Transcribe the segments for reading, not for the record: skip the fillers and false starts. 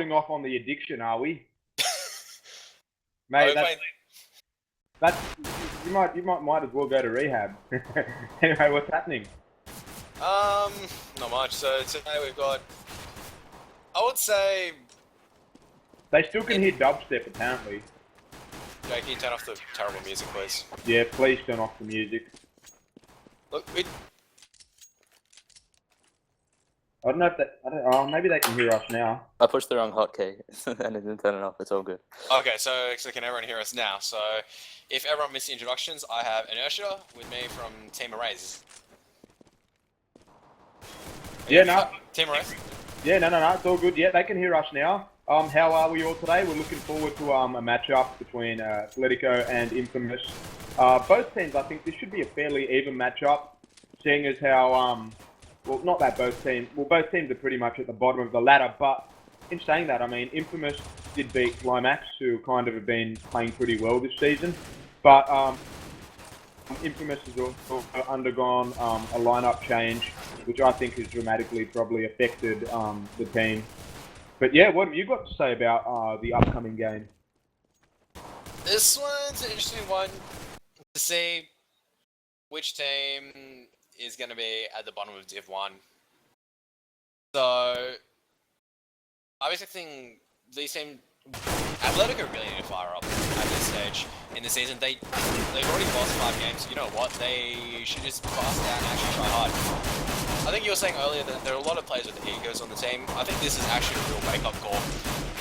holding off on the addiction, are we? Mate, that's you might as well go to rehab. Anyway, what's happening? Not much. So today we've got, I would say, they still can hear dubstep apparently. Jake, can you turn off the terrible music, please? Yeah, please turn off the music. Look, I don't know if that. Oh, maybe they can hear us now. I pushed the wrong hotkey and it didn't turn it off. It's all good. Okay, so can everyone hear us now? So, if everyone missed the introductions, I have Inertia with me from Team Erase. Yeah, no. Team Erase? Yeah, no, it's all good. Yeah, they can hear us now. How are we all today? We're looking forward to a matchup between Athletico and Infamous. Both teams, I think this should be a fairly even matchup, seeing as how, well, not that both teams are pretty much at the bottom of the ladder, but in saying that, I mean, Infamous did beat Climax, who kind of have been playing pretty well this season, but Infamous has also undergone a lineup change, which I think has dramatically probably affected the team. But yeah, what have you got to say about the upcoming game? This one's an interesting one to see which team is going to be at the bottom of Div 1. So, I'm expecting these teams, Athletico really need to fire up at this stage in the season. They've already lost 5 games. You know what? They should just bust out and actually try hard. I think you were saying earlier that there are a lot of players with egos on the team. I think this is actually a real wake-up call.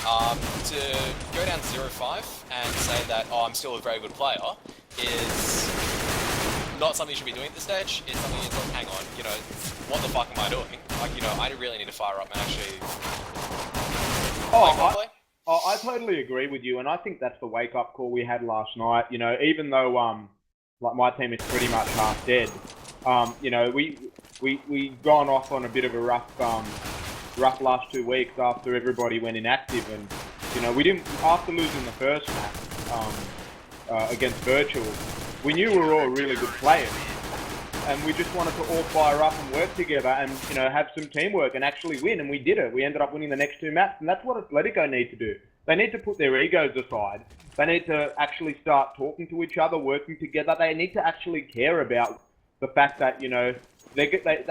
To go down 0-5 and say that, oh, I'm still a very good player, is not something you should be doing at this stage. It's something it's like, hang on, you know, what the fuck am I doing? Like, you know, I really need to fire up and actually play. I totally agree with you, and I think that's the wake-up call we had last night. You know, even though like my team is pretty much half dead, you know, we gone off on a bit of a rough last 2 weeks after everybody went inactive, and you know, we didn't, after losing the first match against Virtual, we knew we were all really good players, and we just wanted to all fire up and work together and, you know, have some teamwork and actually win, and we did it. We ended up winning the next 2 matches, and that's what Athletico need to do. They need to put their egos aside. They need to actually start talking to each other, working together. They need to actually care about the fact that, you know, they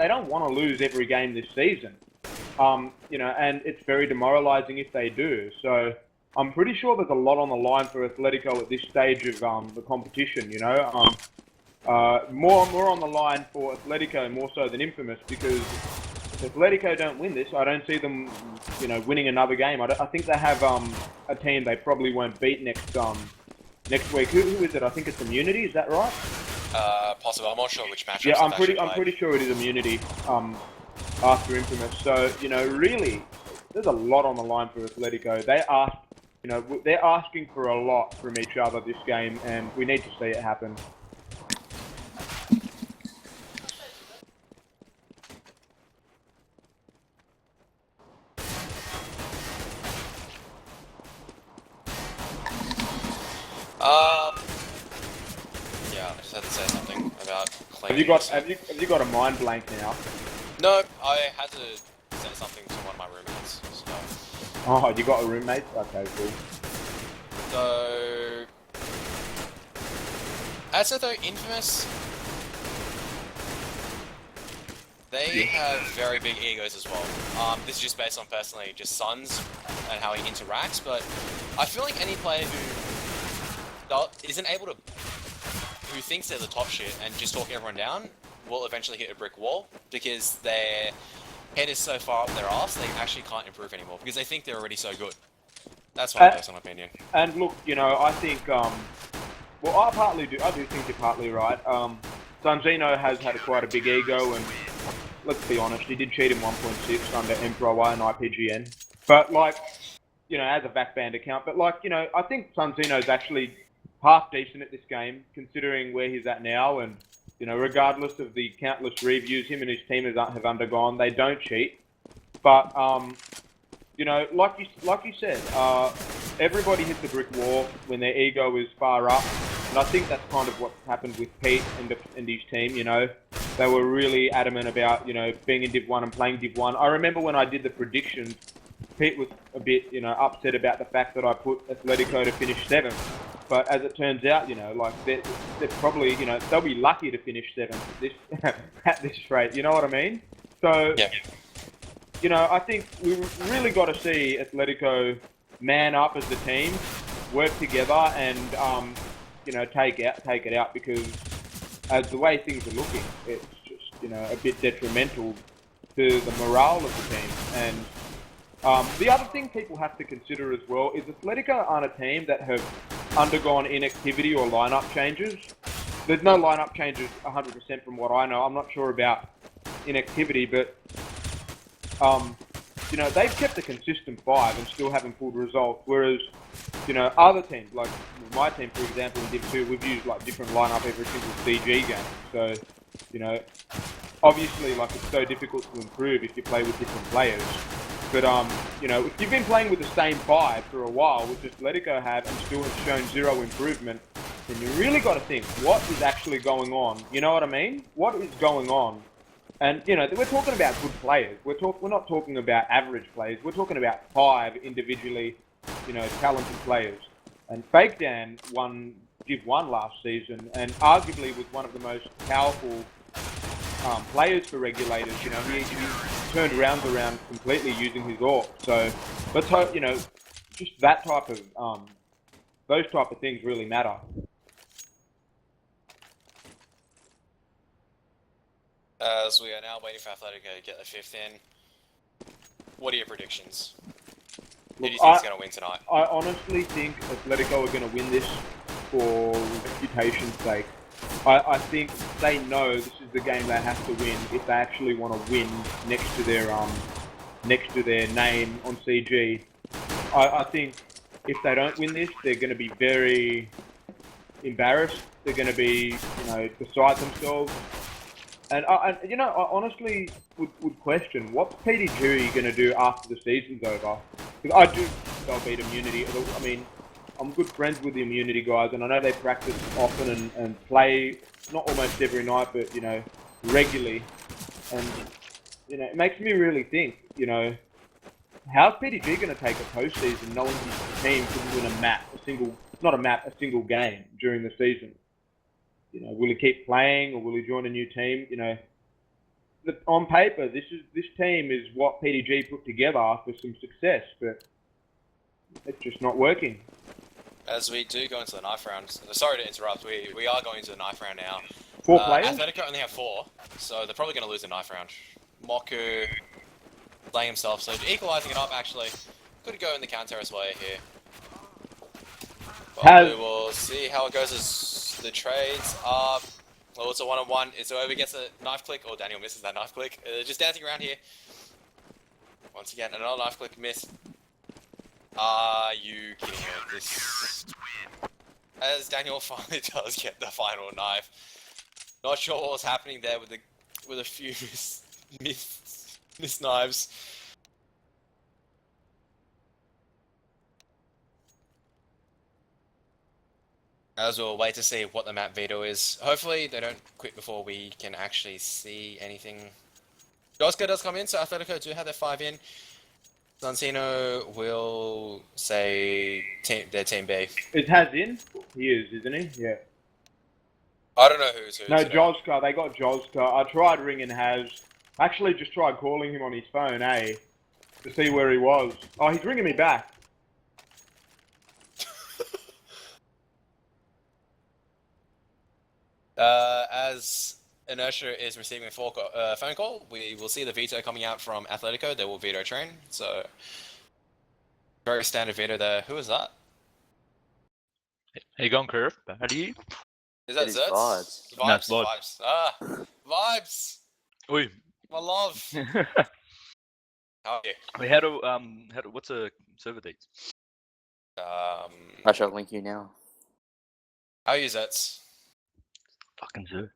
don't want to lose every game this season. You know, and it's very demoralizing if they do. So I'm pretty sure there's a lot on the line for Athletico at this stage of the competition, you know. More on the line for Athletico more so than Infamous, because if Athletico don't win this, I don't see them, you know, winning another game. I think they have a team they probably won't beat next week. Who is it? I think it's Immunity. Is that right? Possible. I'm not sure which match. Yeah, I'm pretty sure it is Immunity. After Infamous, so you know, really, there's a lot on the line for Athletico. They're asking for a lot from each other this game, and we need to see it happen. Yeah, I just had to say something about cleaning. Have you got a mind blank now? No, I had to say something to one of my roommates. So. Oh, you got a roommate? Okay, cool. So, as for though Infamous, they have very big egos as well. This is just based on personally just Suns and how he interacts, but I feel like any player who isn't able to, who thinks they're the top shit and just talk everyone down, will eventually hit a brick wall, because their head is so far up their ass they actually can't improve anymore because they think they're already so good. That's my personal opinion. And look, you know, I think, well, I do think you're partly right. Sunzino has had quite a big ego, and let's be honest, he did cheat in 1.6 under Emperor and IPGN. But like, you know, as a backband account, but like, you know, I think Sunzino's actually half decent at this game, considering where he's at now, and you know, regardless of the countless reviews him and his team have undergone, they don't cheat. But you know, like you said, everybody hits a brick wall when their ego is far up, and I think that's kind of what happened with Pete and his team. You know, they were really adamant about, you know, being in Div 1 and playing Div 1. I remember when I did the predictions Pete was a bit, upset about the fact that I put Athletico to finish 7th. But as it turns out, like they're probably, they'll be lucky to finish 7th at this at this rate. You know what I mean? So, Yeah. I think we really got to see Atletico man up as a team, work together, and take it out because as the way things are looking, it's just a bit detrimental to the morale of the team. And the other thing people have to consider as well is Atletico aren't a team that have undergone inactivity or lineup changes. There's no lineup changes 100% from what I know. I'm not sure about inactivity, but they've kept a consistent 5 and still haven't pulled results. Whereas, other teams, like my team, for example, in Div 2, we've used like different lineup every single CG game. So, obviously, it's so difficult to improve if you play with different players. But, if you've been playing with the same 5 for a while, which Atletico have, and still have shown 0 improvement, then you really got to think, what is actually going on? You know what I mean? What is going on? And, we're talking about good players. We're not talking about average players. We're talking about 5 individually, talented players. And Fake Dan won Div 1 last season, and arguably was one of the most powerful players for regulators. He turned rounds around completely using his AWP. So let's hope, just that type of, those type of things really matter. As we are now waiting for Athletico to get the 5th in, what are your predictions? Who do you think is going to win tonight? I honestly think Atletico are going to win this for reputation's sake. I think they know this is the game they have to win if they actually want to win next to their name on CG. I think if they don't win this, they're going to be very embarrassed. They're going to be, beside themselves. And I honestly would question what's PDG going to do after the season's over. Because I do think they'll beat Immunity. I mean, I'm good friends with the Immunity guys, and I know they practice often and play not almost every night, but regularly. And it makes me really think. How's PDG going to take a postseason knowing his team couldn't win a single game during the season? Will he keep playing or will he join a new team? On paper, this team is what PDG put together for some success, but it's just not working. As we do go into the knife round, sorry to interrupt, we are going into the knife round now. 4 players? Athletico only have 4, so they're probably going to lose the knife round. Moku playing himself, so equalising it up actually. Could go in the counter-terrorist way here. But we will see how it goes as the trades are. Well, it's a 1-on-1. It's whoever gets a knife click, or Daniel misses that knife click. Just dancing around here. Once again, another knife click miss. Are you kidding me? This... As Daniel finally does get the final knife. Not sure what was happening there with a few missed knives. As we'll wait to see what the map veto is. Hopefully they don't quit before we can actually see anything. Joska does come in, so Athletico do have their 5 in. Santino will say their team B. It has in? He is, isn't he? Yeah. I don't know who's who. No, Joska. They got Joska. I tried ringing Has. Actually, just tried calling him on his phone, to see where he was. Oh, he's ringing me back. As Inertia is receiving a phone call, we will see the veto coming out from Athletico. They will veto train, so very standard veto there. Who is that? How you going, Curve? How do you? Is that It is Zerts? Vibes. No, it's Vibes. Vibes. Ah, Vibes. Oi. My love. How are you? Wait, how do what's a server dates? I shall link you now. How are you, Zerts? Fucking Zerts.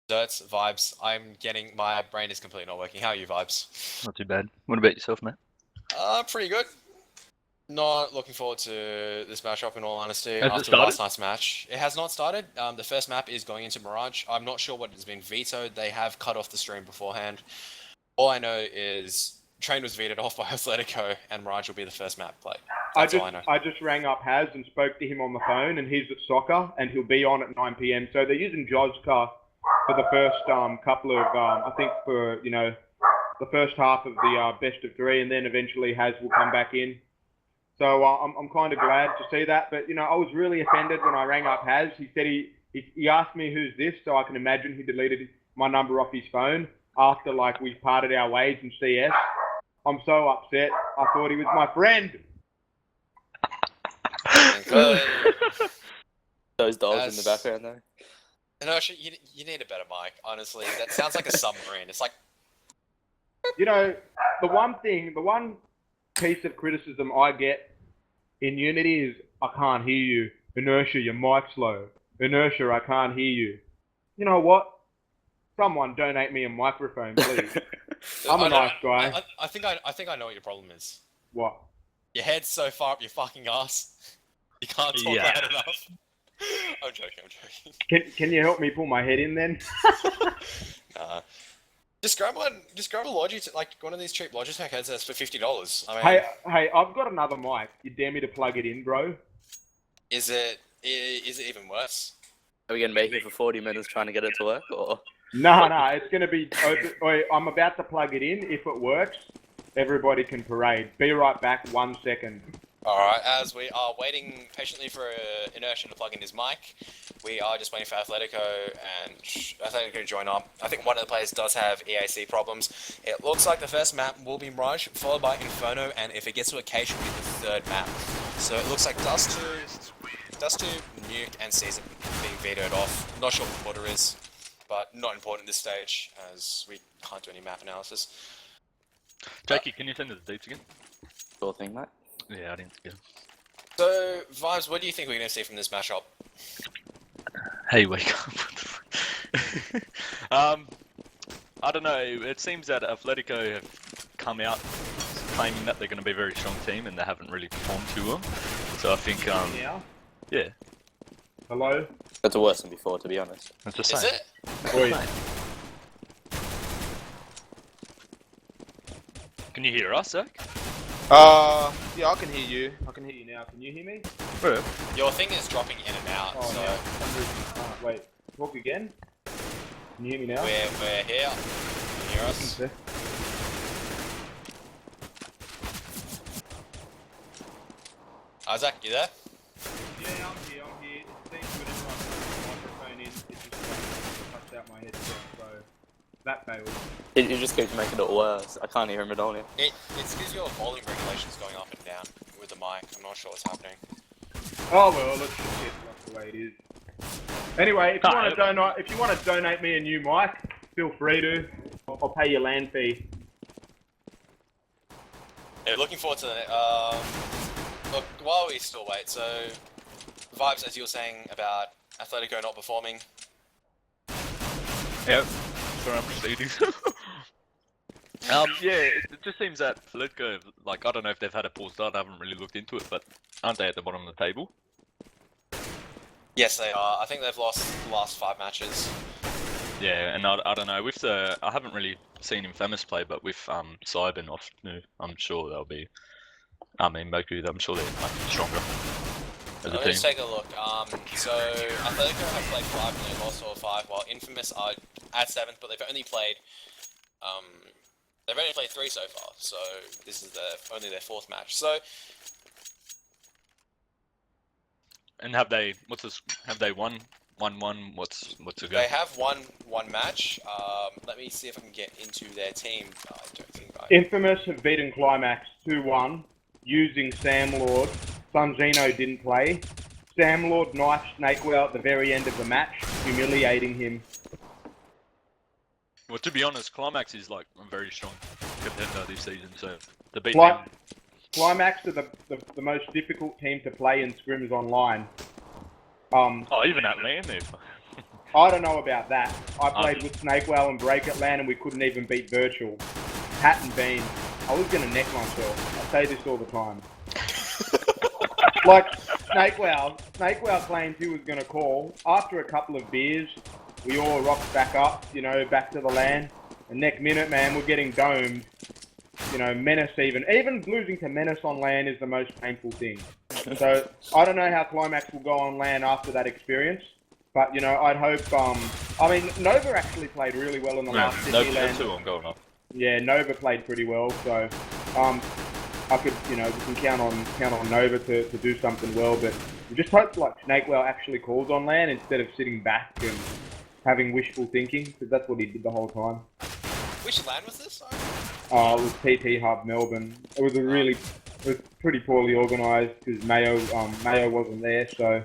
Zerts, Vibes. My brain is completely not working. How are you, Vibes? Not too bad. What about yourself, mate? Pretty good. Not looking forward to this matchup in all honesty. Has it after started? last night's match. It has not started. The first map is going into Mirage. I'm not sure what has been vetoed. They have cut off the stream beforehand. All I know is train was vetoed off by Athletico, and Mirage will be the first map played. I That's all I know. just rang up Haz and spoke to him on the phone, and he's at soccer, and he'll be on at 9 p.m. So they're using Jozka for the first couple of, I think for, the first half of the best of 3, and then eventually Haz will come back in. So I'm kind of glad to see that. But, I was really offended when I rang up Haz. He said he asked me who's this, so I can imagine he deleted my number off his phone after, we parted our ways in CS. I'm so upset. I thought he was my friend. Those dolls in the background though. No, actually, you need a better mic, honestly. That sounds like a submarine. It's like... the one piece of criticism I get in Unity is, I can't hear you. Inertia, your mic's low. Inertia, I can't hear you. You know what? Someone donate me a microphone, please. I'm a nice guy. I think I know what your problem is. What? Your head's so far up your fucking ass. You can't talk loud enough. I'm joking. Can you help me pull my head in then? Just grab one. Just grab a Logitech, one of these cheap Logitech headsets for $50. I mean, hey, I've got another mic. You dare me to plug it in, bro? Is it even worse? Are we gonna make it for 40 minutes trying to get it to work, or? No, it's gonna be. I'm about to plug it in. If it works, everybody can parade. Be right back. 1 second. Alright, as we are waiting patiently for Inertia to plug in his mic, we are just waiting for Athletico and Athletico to join up. I think one of the players does have EAC problems. It looks like the first map will be Mirage, followed by Inferno, and if it gets to a K, should be the third map. So it looks like Dust 2, Nuke, and Season being vetoed off. Not sure what the order is, but not important at this stage, as we can't do any map analysis. Jakey, can you send us the dates again? Sure thing, mate. Yeah, I didn't get it. So, Vibes, what do you think we're going to see from this matchup? Hey, wake up. What the fuck? I don't know. It seems that Athletico have come out claiming that they're going to be a very strong team, and they haven't really performed too well. So I think, yeah. Hello? That's worse than before, to be honest. That's the same. Is it? Oi. Can you hear us, Zach? Yeah, I can hear you. I can hear you now. Can you hear me? Yeah. Your thing is dropping in and out, so... Yeah. Wait, talk again? Can you hear me now? We're here. Can you hear us? Okay. Isaac, you there? Yeah, I'm here. It seems whenever I put the microphone in, it just cuts out my headset, so that failed. You just keep making it worse. I can't hear him at all now. It's because your volume regulation's going up and down with the mic. I'm not sure what's happening. Oh well, let's just get that's the way it is. Anyway, if you want to donate me a new mic, feel free to. I'll pay your land fee. Yeah, looking forward to the... look, while we still wait, so... Vibes, as you were saying about Athletico not performing. Yep. Sorry, I'm proceeding. Yeah, it just seems that Athletico, I don't know if they've had a poor start, I haven't really looked into it, but aren't they at the bottom of the table? Yes, they are. I think they've lost the last 5 matches. Yeah, and I don't know, with the... I haven't really seen Infamous play, but with Cyber off, I'm sure they'll be... I mean, Moku, I'm sure they're stronger as a team. Let's take a look. So, Athletico have played 5 and they lost all 5, while Infamous are at 7th, but they've only played... They've only played 3 so far, so this is only their 4th match. So, and have they won 1-1? What's the go? they have won 1 match. Let me see if I can get into their team. I don't think I... Infamous have beaten Climax 2-1 using Sam Lord. Sunzino didn't play. Sam Lord knifed Snakewell at the very end of the match, humiliating him. Well, to be honest, Climax is a very strong contender this season, so to beat Climax are the most difficult team to play in scrims online. Even at LAN there. I don't know about that. I played with Snakewell and Break at LAN and we couldn't even beat Virtual. Hat and bean. I was gonna neck myself. I say this all the time. Snakewell claimed he was gonna call. After a couple of beers, we all rocked back up, back to the LAN. And next minute, man, we're getting domed. you know, Menace even losing to Menace on LAN is the most painful thing. So I don't know how Climax will go on LAN after that experience, but you know, I'd hope. I mean, Nova actually played really well in the last Sydney No, LAN. two I'm going off. Yeah, Nova played pretty well, so I could, you know, we can count on Nova to do something well, but we just hope like Snakewell actually calls on LAN instead of sitting back and having wishful thinking, because that's what he did the whole time. Which LAN was this? Sorry? It was TT Hub Melbourne. It was pretty poorly organised because Mayo wasn't there, so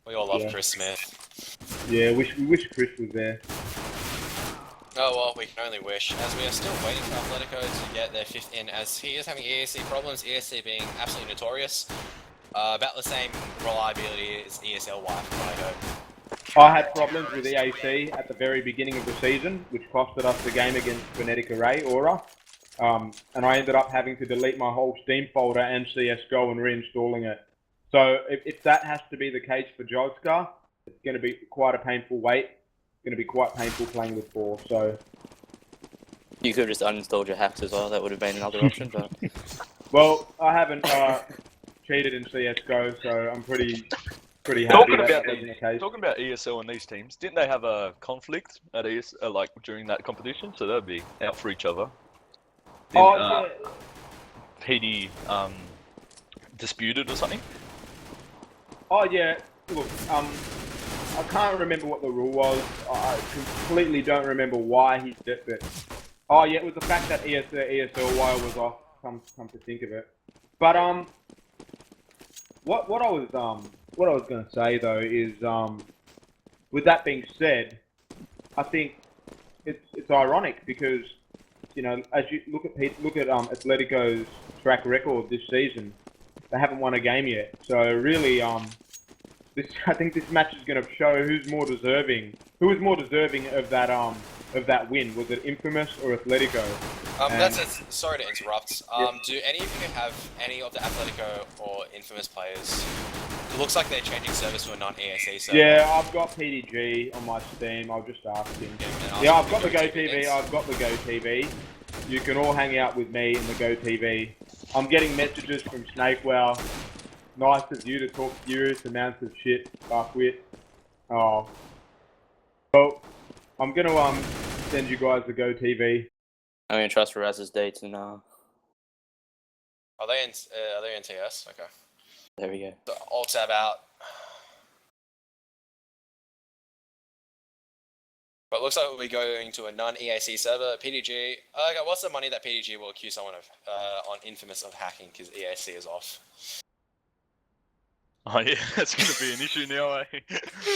We all love yeah. Chris Smith. Yeah, we wish Chris was there. Oh well, we can only wish, as we are still waiting for Athletico to get their 5th in, as he is having ESC problems, ESC being absolutely notorious. About the same reliability as ESL for Athletico. I had problems with EAC at the very beginning of the season, which costed us the game against Phonetic Array, Aura. And I ended up having to delete my whole Steam folder and CSGO and reinstalling it. So if that has to be the case for Jogscar, it's going to be quite a painful wait. It's going to be quite painful playing with 4, so... You could have just uninstalled your hacks as well, that would have been another option, but... Well, I haven't cheated in CSGO, so I'm pretty happy that wasn't the case. Talking about ESL and these teams, didn't they have a conflict at like during that competition? So they'd be out for each other. Yeah. PD disputed or something? Oh yeah, look, I can't remember what the rule was. I completely don't remember why he did it. Oh yeah, it was the fact that ESL wire was off. Come to think of it. But what I was gonna say though is with that being said, I think it's ironic because you know as you look at Atletico's track record this season, they haven't won a game yet. So really, I think this match is going to show who is more deserving of that win. Was it Infamous or Atletico? Sorry to interrupt. Do any of you have any of the Atletico or Infamous players? It looks like they're changing service to a non-EAC server. Yeah, I've got PDG on my Steam. I'll just ask him. Yeah, I've got the Go TV. I've got the Go TV. You can all hang out with me in the Go TV. I'm getting messages from Snakewell. Nice of you to talk furious amounts of shit, fuckwit. Oh. Well, I'm gonna send you guys the Go TV. I'm gonna trust Raz's dates and Are they in TS? Okay. there we go. So I'll tab out. But it looks like we're going to a non-EAC server. PDG. Okay, what's the money that PDG will accuse someone of on Infamous of hacking because EAC is off? Oh yeah, that's going to be an issue now. Eh?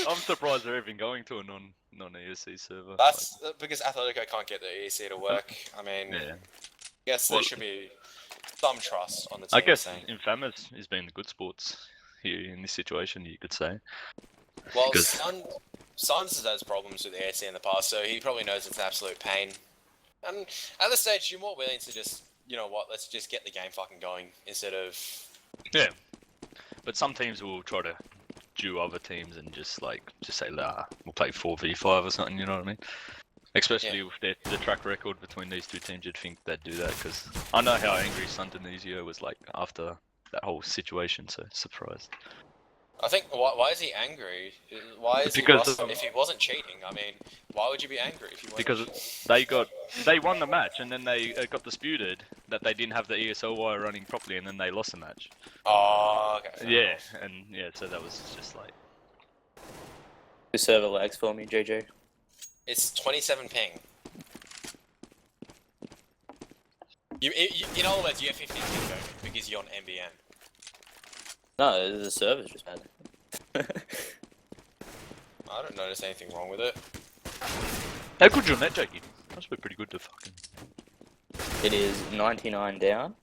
I'm surprised they're even going to a non-ESC server. That's because Athletico can't get the EAC to work. I mean, Yeah. I guess there should be some trust on the team. I guess saying. Infamous has been the good sports here in this situation, you could say. Well, Because- Sons has had problems with EAC in the past, so he probably knows it's an absolute pain. And at this stage, you're more willing to just, you know what, let's just get the game fucking going instead of... Yeah. But some teams will try to do other teams and just say, nah, we'll play 4v5 or something, you know what I mean? Especially with the track record between these two teams, you'd think they'd do that, because I know how angry Sandonisio was like after that whole situation, so surprised. I think, why is he angry? Why is Because, he if he wasn't cheating? I mean, why would you be angry if you weren't Because they won the match and then they got disputed that they didn't have the ESL wire running properly and then they lost the match. Oh, okay. Yeah, and yeah, so that was just like... The server lags for me, JJ. It's 27 ping. In other words, you have 15 ping though, because you're on MBN. No, the server's just bad. I don't notice anything wrong with it. How good's your net, Jakey? Must be pretty good to fucking... It is 99 down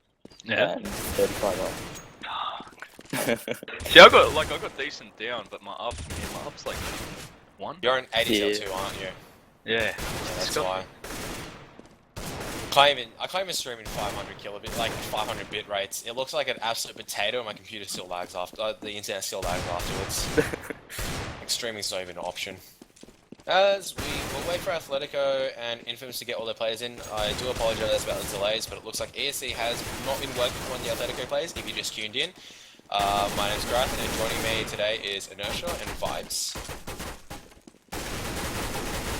Yeah. and 35 up. See, I got decent down, but my up's like 1. You're an 80 Yeah. too, aren't you? Yeah. That's why. I claim it's streaming 500 kilobit, like 500 bit rates. It looks like an absolute potato, and my computer still lags after. The internet still lags afterwards. Like streaming's not even an option. As we will wait for Athletico and Infamous to get all their players in, I do apologise about the delays, but it looks like ESC has not been working for one of the Athletico players, if you just tuned in. My name's Gareth, and joining me today is Inertia and Vibes.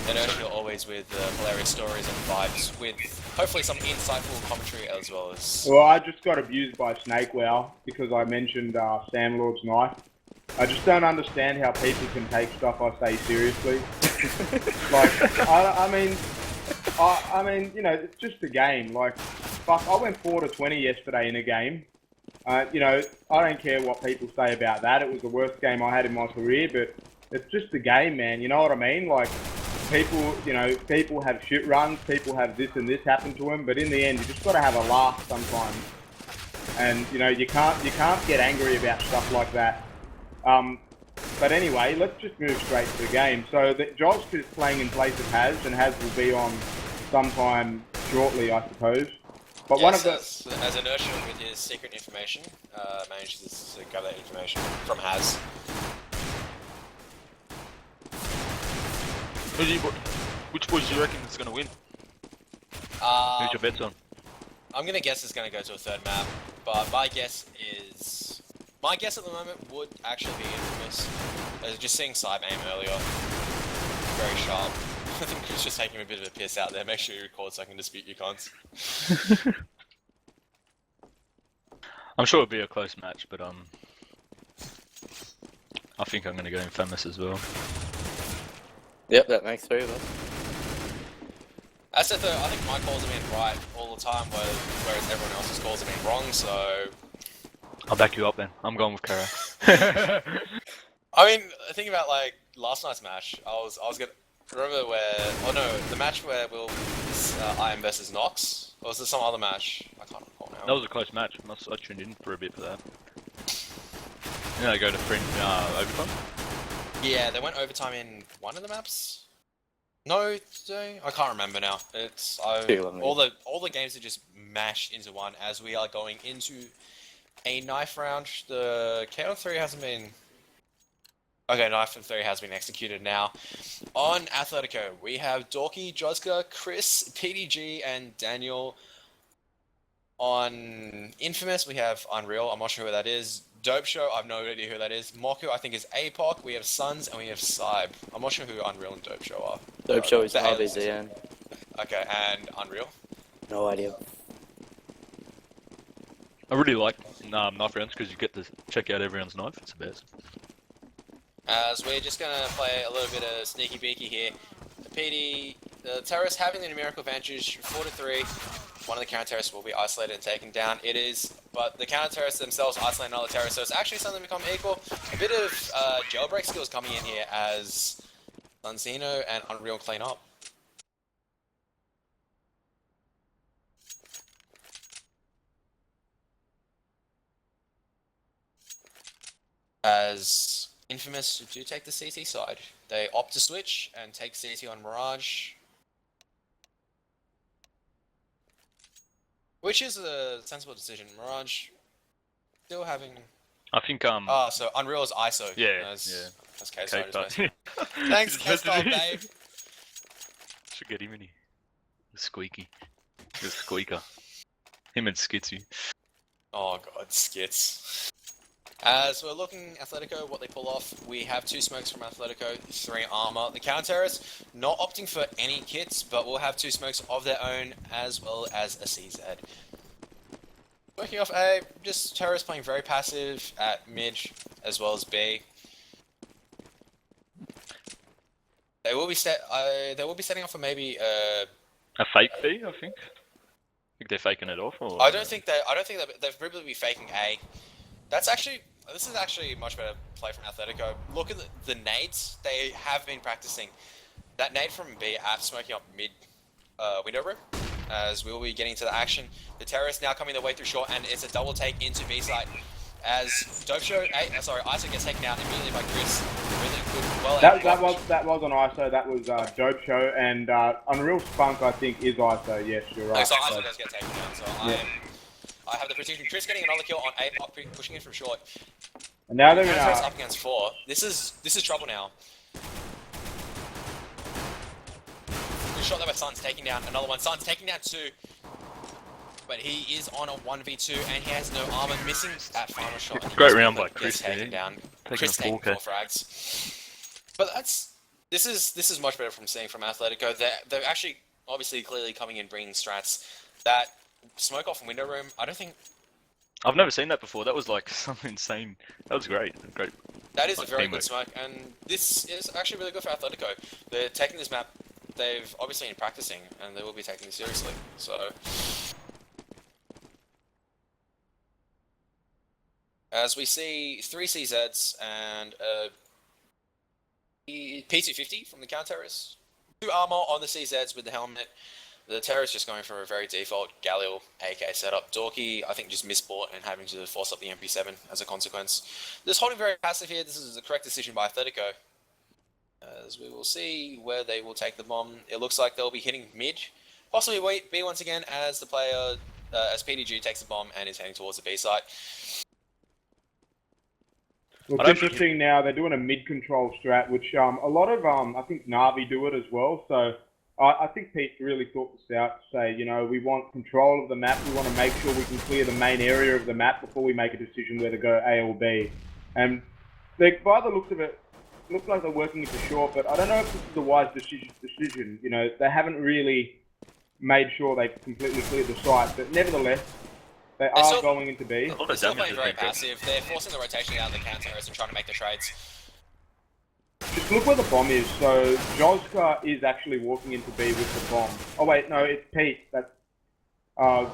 Inertia always with hilarious stories, and Vibes with hopefully some insightful commentary as well as... Well, I just got abused by Snake Wow because I mentioned Sam Lord's knife. I just don't understand how people can take stuff I say seriously. Like, I mean, you know, it's just a game. Like, fuck, I went 4-20 yesterday in a game. You know, I don't care what people say about that. It was the worst game I had in my career, but it's just a game, man. You know what I mean? Like, people, you know, people have shit runs, people have this and this happen to them, but in the end, you just got to have a laugh sometimes. And, you know, you can't get angry about stuff like that. But anyway, let's just move straight to the game. So Josh is playing in place of Haz, and Haz will be on sometime shortly, I suppose. But yes, one of the... as Inertia with his secret information, manages to gather that information from Haz. Which boys do you reckon is going to win? Who's your bets on? I'm going to guess it's going to go to a third map, but my guess at the moment would actually be Infamous. Just seeing Cybe aim earlier, very sharp. I think Chris just taking a bit of a piss out there. Make sure you record so I can dispute your cons. I'm sure it'll be a close match, but I think I'm going to go Infamous as well. Yep, that makes 3 of us. I said though, I think my calls have been right all the time, whereas everyone else's calls have been wrong, so... I'll back you up then. I'm going with Kara. I mean, think about like last night's match. I was gonna remember the match where Iron versus Nox, or was it some other match? I can't recall now. That was a close match. I tuned in for a bit for that. And then I go to overtime. Yeah, they went overtime in one of the maps. No, I can't remember now. It's all the games are just mashed into one as we are going into a knife round. The KO3 hasn't been... Okay, knife and 3 has been executed now. On Athletico, we have Dorky, Jozka, Chris, PDG, and Daniel. On Infamous, we have Unreal. I'm not sure who that is. Dope Show, I've no idea who that is. Moku, I think, is APOC. We have Suns, and we have Cybe. I'm not sure who Unreal and Dope Show are. Dope Show is RBZN. Okay, and Unreal? No idea. I really like knife rounds because you get to check out everyone's knife. It's the best. As we're just going to play a little bit of sneaky beaky here. The terrorists having the numerical advantage 4-3. One of the counter-terrorists will be isolated and taken down. It is, but the counter-terrorists themselves isolate another terrorist, so it's actually something to become equal. A bit of jailbreak skills coming in here as Sunzino and Unreal clean up. As Infamous do take the CT side. They opt to switch and take CT on Mirage. Which is a sensible decision. Mirage still having... I think so Unreal is ISO. Yeah, That's Okay, K-Side. Thanks, K-Star, babe. Should get him in here. The squeaky. The squeaker. Him and Skitsy. Oh god, skits. As we're looking Athletico, what they pull off, we have 2 smokes from Athletico, 3 armor. The counter-terrorists not opting for any kits, but will have 2 smokes of their own, as well as a CZ. Working off A, just terrorists playing very passive at mid, as well as B. They will be setting up for maybe a fake B, I think. I think they're faking it off, or... I don't think they'll probably be faking A. This is actually much better play from Athletico. Look at the nades they have been practicing. That nade from B after smoking up mid window room, as we will be getting to the action. The terrorists now coming their way through short, and it's a double take into B site. As Dope Show, ISO gets taken out immediately by Chris. Really good, well. That was on ISO. That was Dope Show, and Unreal Spunk I think is ISO. Yes, you're right. So ISO does get taken down. So yeah. I have the precision. Chris getting another kill on A, pushing in from short. And now they're up against 4. This is trouble now. Good shot there by Suns, taking down another one. Suns taking down 2. But he is on a 1v2 and he has no armor, missing that final shot. And Great round by gets Chris taken there. down. Taking Chris a taking 4K. 4 frags. But this is much better from seeing from Athletico. They're actually obviously clearly coming in bringing strats. That smoke off window room, I don't think I've never seen that before. That was like some insane. That was great. Great. that is Like a very teamwork. good smoke, and this is actually really good for Athletico. They're taking this map. They've obviously been practicing, and they will be taking it seriously. So, as we see 3 CZs and a P250 from the counter-terrorists. 2 armor on the CZs with the helmet. The terrorist just going for a very default Galil AK setup. Dorky, I think, just misbought and having to force up the MP7 as a consequence. Just holding very passive here. This is the correct decision by Athletico. As we will see where they will take the bomb. It looks like they'll be hitting mid. Possibly B once again as the player, as PDG takes the bomb and is heading towards the B site. Well, it's interesting now, they're doing a mid-control strat, which a lot of, I think Navi do it as well, so I think Pete really thought this out to say, you know, we want control of the map, we want to make sure we can clear the main area of the map before we make a decision whether to go A or B. And by the looks of it, looks like they're working into short, but I don't know if this is a wise decision. You know, they haven't really made sure they've completely cleared the site, but nevertheless, they are going into B. A lot They're of still damage playing has very been done. passive. They're forcing the rotation out of the counter-terrorists and trying to make the trades. Just look where the bomb is. So Joska is actually walking into B with the bomb. Oh wait, no, it's Pete. That's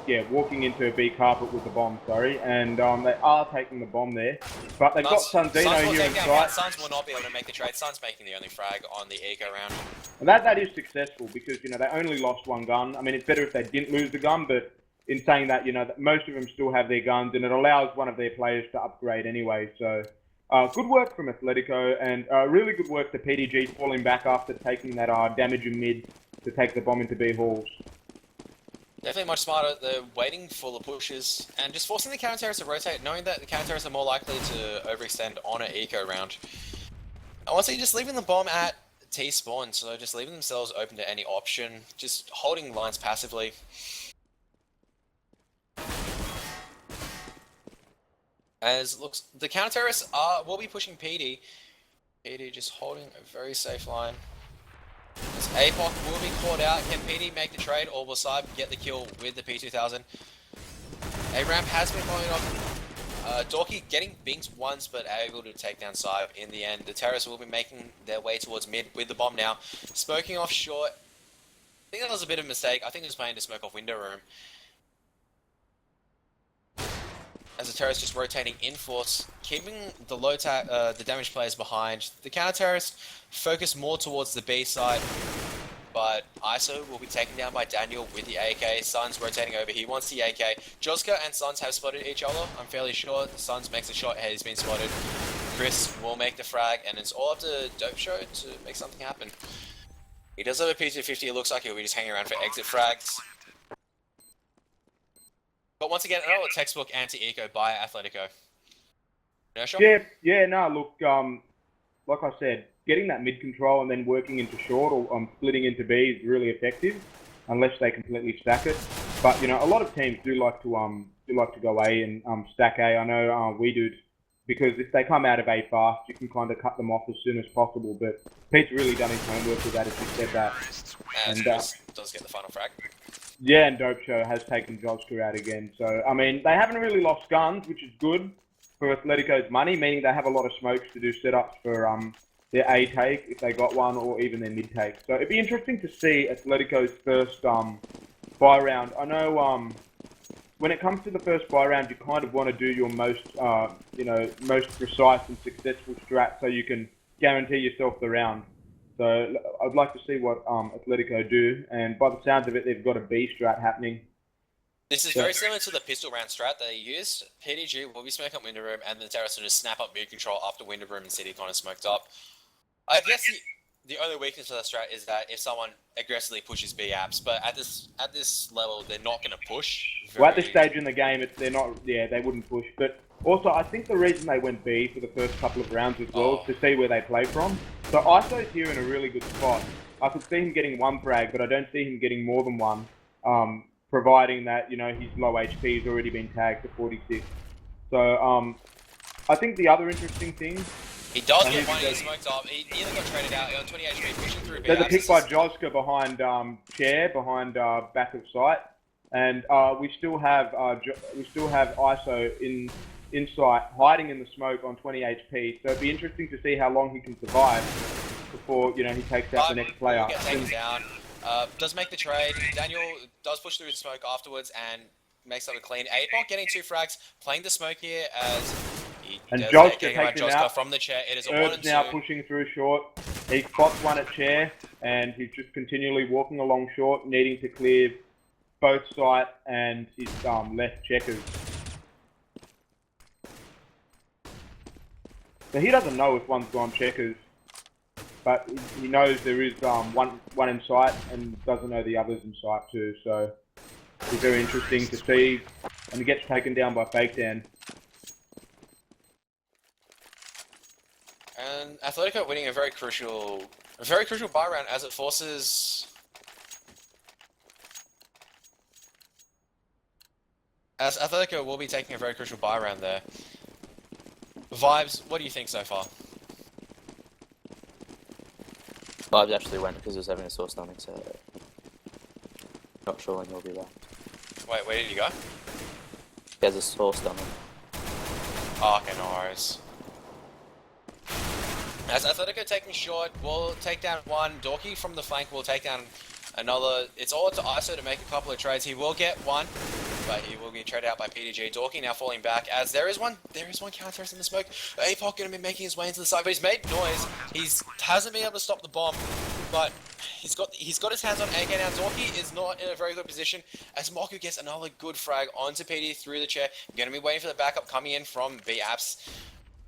yeah, walking into a B carpet with the bomb. Sorry, and they are taking the bomb there, but they've got Sundino here in sight, Suns will not be able to make the trade. Suns making the only frag on the eco round. and that is successful because you know they only lost 1 gun. I mean, it's better if they didn't lose the gun, but in saying that, you know, most of them still have their guns, and it allows one of their players to upgrade anyway. So. Good work from Athletico, and really good work to PDG falling back after taking that damage in mid to take the bomb into B halls. Definitely much smarter. They're waiting for the pushes and just forcing the counter-terrorists to rotate, knowing that the counter-terrorists are more likely to overextend on an eco round. Honestly, just leaving the bomb at T spawn, so just leaving themselves open to any option, just holding lines passively. As looks, the counter-terrorists will be pushing PD. PD just holding a very safe line. As APOC will be caught out. Can PD make the trade, or will Saib get the kill with the P2000? A-Ramp has been going off. Dorky getting binked once, but able to take down Saib in the end. The terrorists will be making their way towards mid with the bomb now. Smoking off short. I think that was a bit of a mistake. I think he was planning to smoke off window room. As the terrorists just rotating in force, keeping the the damage players behind. The counter-terrorists focus more towards the B side, but ISO will be taken down by Daniel with the AK. Suns rotating over, he wants the AK. Joska and Suns have spotted each other, I'm fairly sure. Suns makes a shot, he's been spotted. Chris will make the frag, and it's all up to Dope Show to make something happen. He does have a P250, it looks like he'll be just hanging around for exit frags. But once again, another textbook anti-eco by Athletico. Inertia? Yeah, no, look, like I said, getting that mid control and then working into short or splitting into B is really effective, unless they completely stack it. But you know, a lot of teams do like to go A and stack A. I know we do, because if they come out of A fast, you can kind of cut them off as soon as possible. But Pete's really done his homework with that, as he said that. And Chris does get the final frag. Yeah, and Dope Show has taken Joska out again. So, I mean, they haven't really lost guns, which is good for Athletico's money, meaning they have a lot of smokes to do setups for their A take, if they got one, or even their mid take. So it'd be interesting to see Athletico's first buy round. I know when it comes to the first buy round, you kind of want to do your most, most precise and successful strat so you can guarantee yourself the round. So I'd like to see what Athletico do, and by the sounds of it, they've got a B strat happening. This is very similar to the pistol round strat they used. PDG will be smoking up window room, and the terrorists will just snap up mid control after window room and city kind of smoked up. I guess the only weakness of that strat is that if someone aggressively pushes B apps, but at this level, they're not going to push. Well, at this stage in the game, they wouldn't push. But also, I think the reason they went B for the first couple of rounds as well is to see where they play from. So ISO's here in a really good spot. I could see him getting one frag, but I don't see him getting more than one. Providing that, you know, his low HP has already been tagged to 46. So, I think the other interesting thing... He does get one, he smoked up. He nearly got traded out on 20 HP, pushing through. There's a pick by Joska behind chair, behind back of sight, and we still have ISO in sight, hiding in the smoke on 20 HP. So it'd be interesting to see how long he can survive before, you know, he takes out the next player. Will get taken down. Does make the trade. Daniel does push through the smoke afterwards and makes up a clean. APOC getting 2 frags, playing the smoke here as he and does Joska taking out takes him Joska out. from the chair. It is a Erb's 1 and 2. now pushing through short. He spots one at chair, and he's just continually walking along short, needing to clear both sight and his left checkers. So he doesn't know if one's gone checkers, but he knows there is one in sight and doesn't know the others in sight too. So it's very interesting to see, and he gets taken down by Fake Dan. And Athletico winning a very crucial buy round as it forces. As Athletico will be taking a very crucial buy round there. Vibes, what do you think so far? Vibes actually went because he was having a sore stomach, so not sure when he'll be back. Wait, where did you go? He has a sore stomach. Oh, okay, no worries. As Athletico taking short, will take down one. Dorky from the flank will take down another. It's all up to ISO to make a couple of trades. He will get one, but he will get traded out by PDG. Dorky now falling back as there is one counter in the smoke. APOC going to be making his way into the side, but he's made noise. He hasn't been able to stop the bomb, but he's got his hands on AK now. Dorky is not in a very good position as Moku gets another good frag onto PD through the chair. Going to be waiting for the backup coming in from B-Apps.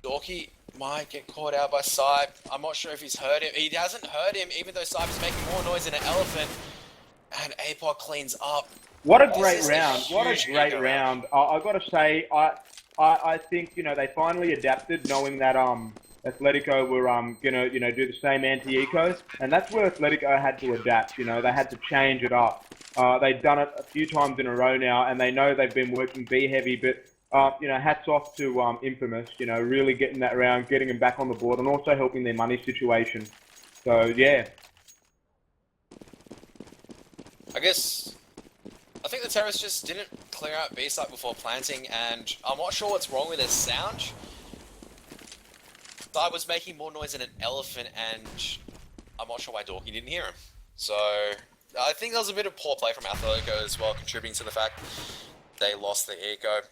Dorky might get caught out by Saib. I'm not sure if he's heard him. He hasn't heard him, even though Saib is making more noise than an elephant. And APOC cleans up. What a great round! What a great round! I've got to say, I think, you know, they finally adapted, knowing that Athletico were gonna, you know, do the same anti-eco, and that's where Athletico had to adapt. You know, they had to change it up. They've done it a few times in a row now, and they know they've been working B heavy, but. You know, hats off to Infamous, you know, really getting that round, getting them back on the board, and also helping their money situation. So, yeah. I think the terrorists just didn't clear out B site before planting, and I'm not sure what's wrong with their sound. I was making more noise than an elephant, and I'm not sure why Dorky didn't hear him. So, I think there was a bit of poor play from Athletico as well, contributing to the fact they lost the eco.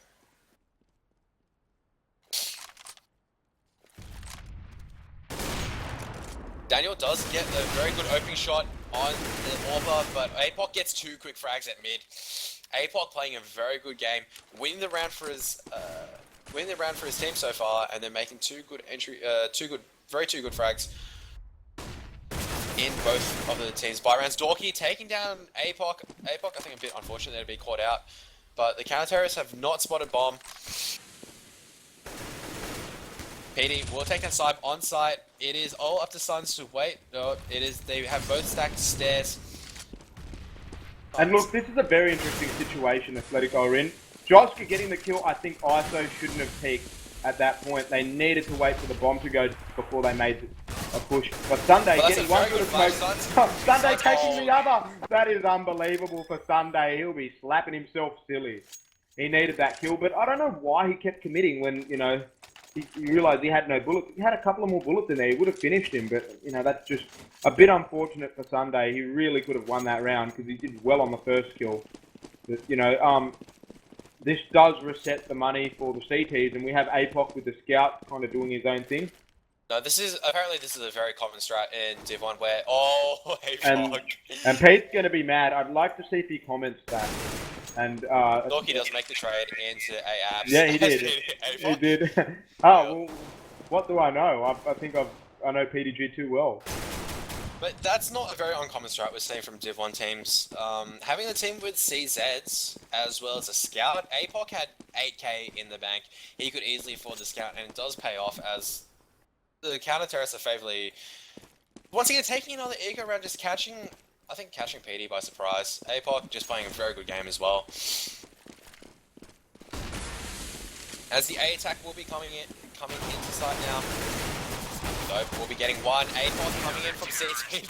Daniel does get a very good opening shot on the Orba, but APOC gets 2 quick frags at mid. APOC playing a very good game, winning the round for his team so far, and then making 2 good frags in both of the teams' buy rounds. Dorky taking down APOC. APOC, I think, a bit unfortunate there to be caught out, but the counter-terrorists have not spotted bomb. PD will take that side on site. It is all up to Suns to wait. No, it is. They have both stacked stairs. And look, this is a very interesting situation Athletico are in. Joska getting the kill, I think ISO shouldn't have peaked at that point. They needed to wait for the bomb to go before they made a push. But Sunday getting one good smoke. Sunday taking the other. That is unbelievable for Sunday. He'll be slapping himself silly. He needed that kill, but I don't know why he kept committing when, you know, he realised he had no bullets. If he had a couple of more bullets in there, he would have finished him. But, you know, that's just a bit unfortunate for Sunday. He really could have won that round because he did well on the first kill. But, you know, this does reset the money for the CTs, and we have APOC with the scout kind of doing his own thing. No, this is a very common strat in Div 1 where, APOC. And Pete's going to be mad. I'd like to see if he comments that. And Dorky does make the trade into A-Apps. Yeah, he did. He did. Well, what do I know? I think I know PDG too well. But that's not a very uncommon strat we're seeing from Div 1 teams. Having a team with CZs as well as a scout, APOC had 8k in the bank. He could easily afford the scout, and it does pay off as the counter-terrorists are Once again, taking another eco round, just catching PD by surprise. APOC just playing a very good game as well. As the A attack will be coming into sight now. So we'll be getting one. APOC coming in from CT.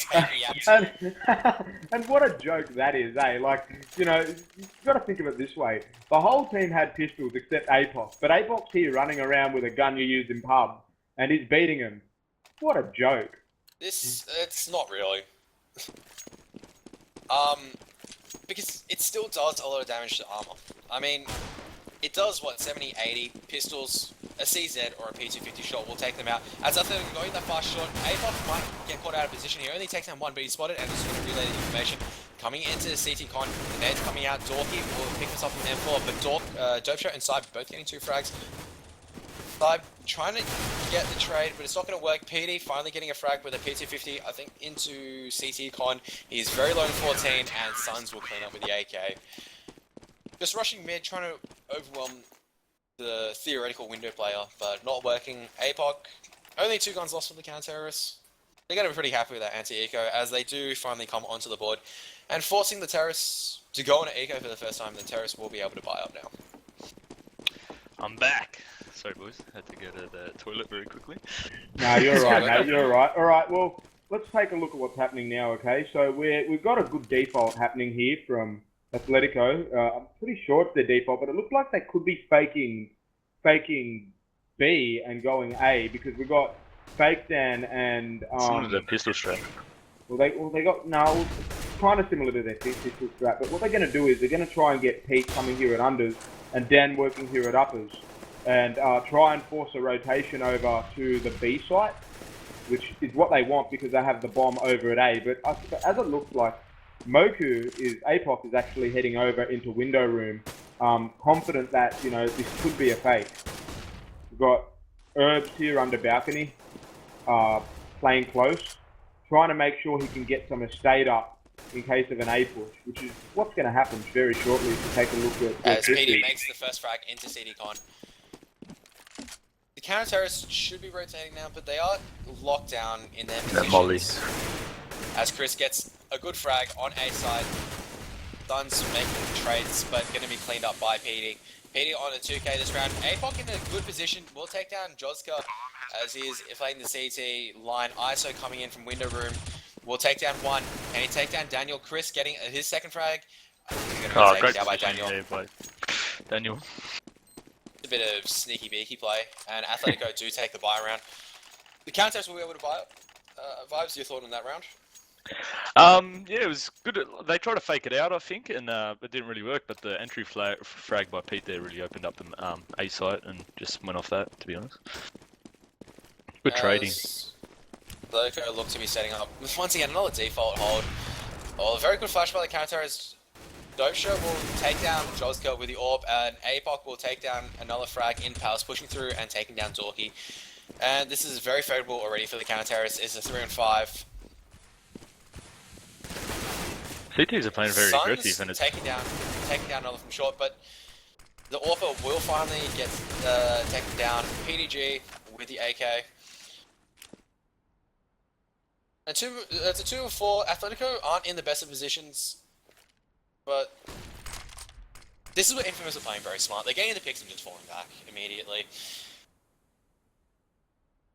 And what a joke that is, eh? Like, you know, you've got to think of it this way. The whole team had pistols except APOC, but APOC's here running around with a gun you use in pub, and he's beating him. What a joke. It's not really. Because it still does a lot of damage to armor. I mean, it does, what, 70, 80 pistols, a CZ or a P250 shot will take them out. As I thought, going that fast shot, APOC might get caught out of position. He only takes down one, but he's spotted and is going to relay the information. Coming into the CT con, the Ned's coming out, Dorky will pick this up from M4, but Dope Shot and Cyber both getting 2 frags. Cyber trying to get the trade, but it's not going to work. PD finally getting a frag with a P250, I think, into CT con. He's very low in 14, and Suns will clean up with the AK. Just rushing mid, trying to overwhelm the theoretical window player, but not working. APOC, only 2 guns lost for the counter-terrorists. They're going to be pretty happy with that anti-eco, as they do finally come onto the board. And forcing the terrorists to go on an eco for the first time, the terrorists will be able to buy up now. I'm back. Sorry, boys. Had to go to the toilet very quickly. No, you're right, mate. You're right. All right, well, let's take a look at what's happening now, okay? So we've got a good default happening here from Athletico. I'm pretty sure it's their default, but it looks like they could be faking B and going A, because we've got Fake Dan and Similar to pistol strap. they got no, kind of similar to their pistol strap. But what they're going to do is they're going to try and get Pete coming here at unders and Dan working here at uppers, and try and force a rotation over to the B site, which is what they want because they have the bomb over at A. But as it looks like, APOC is actually heading over into window room, confident that, you know, this could be a fake. We've got Herbs here under balcony, playing close, trying to make sure he can get some estate up in case of an A push, which is what's going to happen very shortly if you take a look at as PD makes the first frag into CD Con. The counter-terrorists should be rotating now, but they are locked down in their positions. Mollies. As Chris gets a good frag on A side. Suns making trades, but going to be cleaned up by PD. PD on a 2k this round. APOC in a good position. Will take down Joska as he is playing the CT line. ISO coming in from window room. Will take down one. Can he take down Daniel? Chris getting his second frag. Great down by position Daniel. there by Daniel. A bit of sneaky beaky play, and Athletico do take the buy round. The counters will be able to buy up. Vibes, your thought on that round? Yeah, it was good. They tried to fake it out, I think, and it didn't really work. But the entry frag by Pete there really opened up the A site and just went off that. To be honest, good trading. Athletico look to be setting up once again another default hold. Well, a very good flash by the counter as Dope Show will take down Joska with the orb, and APOC will take down another frag in Palace, pushing through and taking down Dorky. And this is very favourable already for the counter-terrorists. It's a 3-on-5. CTs are playing very Suns aggressive, and it's taking down another from short, but the Orpha will finally get taken down. PDG with the AK. It's a 2 of 4. Athletico aren't in the best of positions, but this is where Infamous are playing very smart. They're getting the picks and just falling back immediately.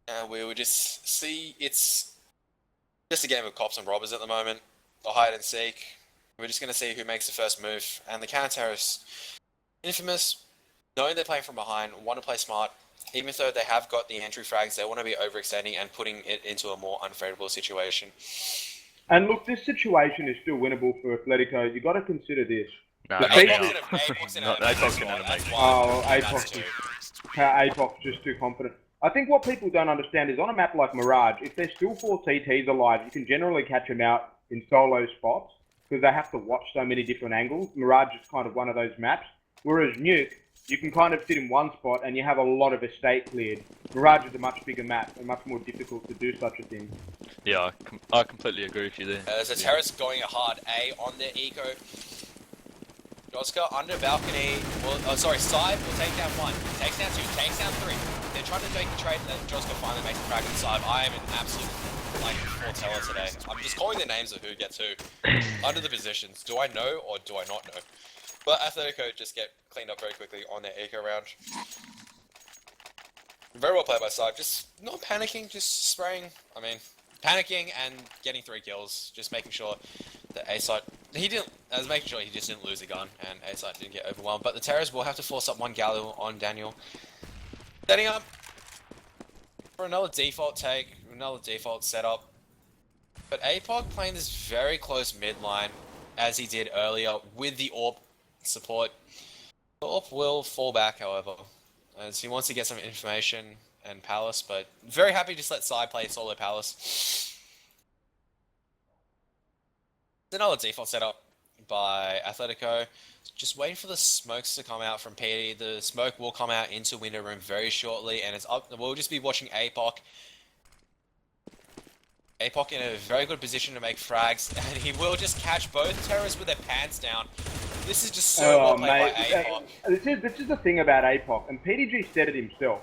And we would just see it's just a game of cops and robbers at the moment, or hide and seek. We're just going to see who makes the first move. And the counter-terrorists, Infamous, knowing they're playing from behind, want to play smart. Even though they have got the entry frags, they want to be overextending and putting it into a more unfavourable situation. And look, this situation is still winnable for Athletico. You've got to consider this. no, The not Pete- now. APOC's in a APOC's in a make. APOC's just too confident. I think what people don't understand is on a map like Mirage, if there's still 4 CTs alive, you can generally catch them out in solo spots because they have to watch so many different angles. Mirage is kind of one of those maps. Whereas Nuke, you can kind of sit in one spot and you have a lot of estate cleared. Mirage is a much bigger map and much more difficult to do such a thing. Yeah, I completely agree with you there. There's a terrorist going a hard A on their eco. Joska under balcony. Side will take down 1. Takes down 2. Takes down 3. They're trying to make the trade, and then Joska finally makes the frag inside. I am in absolute like foreteller today. I'm just calling the names of who gets who under the positions. Do I know or do I not know? But Athletico just get cleaned up very quickly on their eco round. Very well played by Side. Just not panicking, just spraying. I mean, panicking and getting 3 kills. Just making sure that A-Side... I was making sure he just didn't lose a gun and A-Side didn't get overwhelmed. But the Terrors will have to force up 1 Galil on Daniel. Setting up for another default take, another default setup. But APOC playing this very close mid line, as he did earlier, with the AWP support. The AWP will fall back, however, as he wants to get some information and Palace, but very happy to just let Side play solo Palace. Another default setup by Athletico. Just waiting for the smokes to come out from PD. The smoke will come out into window room very shortly, and it's up. We'll just be watching APOC. APOC in a very good position to make frags, and he will just catch both terrorists with their pants down. This is just so well played by APOC. This is the thing about APOC, and PDG said it himself.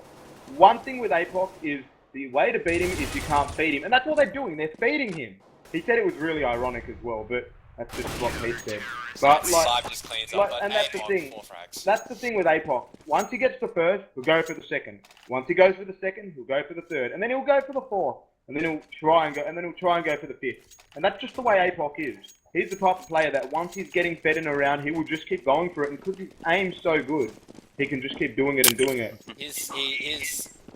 One thing with APOC is the way to beat him is you can't feed him, and that's what they're doing. They're feeding him. He said it was really ironic as well, but that's just what he said. But Side just cleans up, and that's the APOC thing. 4 frags. That's the thing with APOC. Once he gets the first, he'll go for the second. Once he goes for the second, he'll go for the third, and then he'll go for the fourth, and then he'll try and go for the fifth. And that's just the way APOC is. He's the type of player that once he's getting fed in around, he will just keep going for it, and because his aim's so good, he can just keep doing it and doing it. His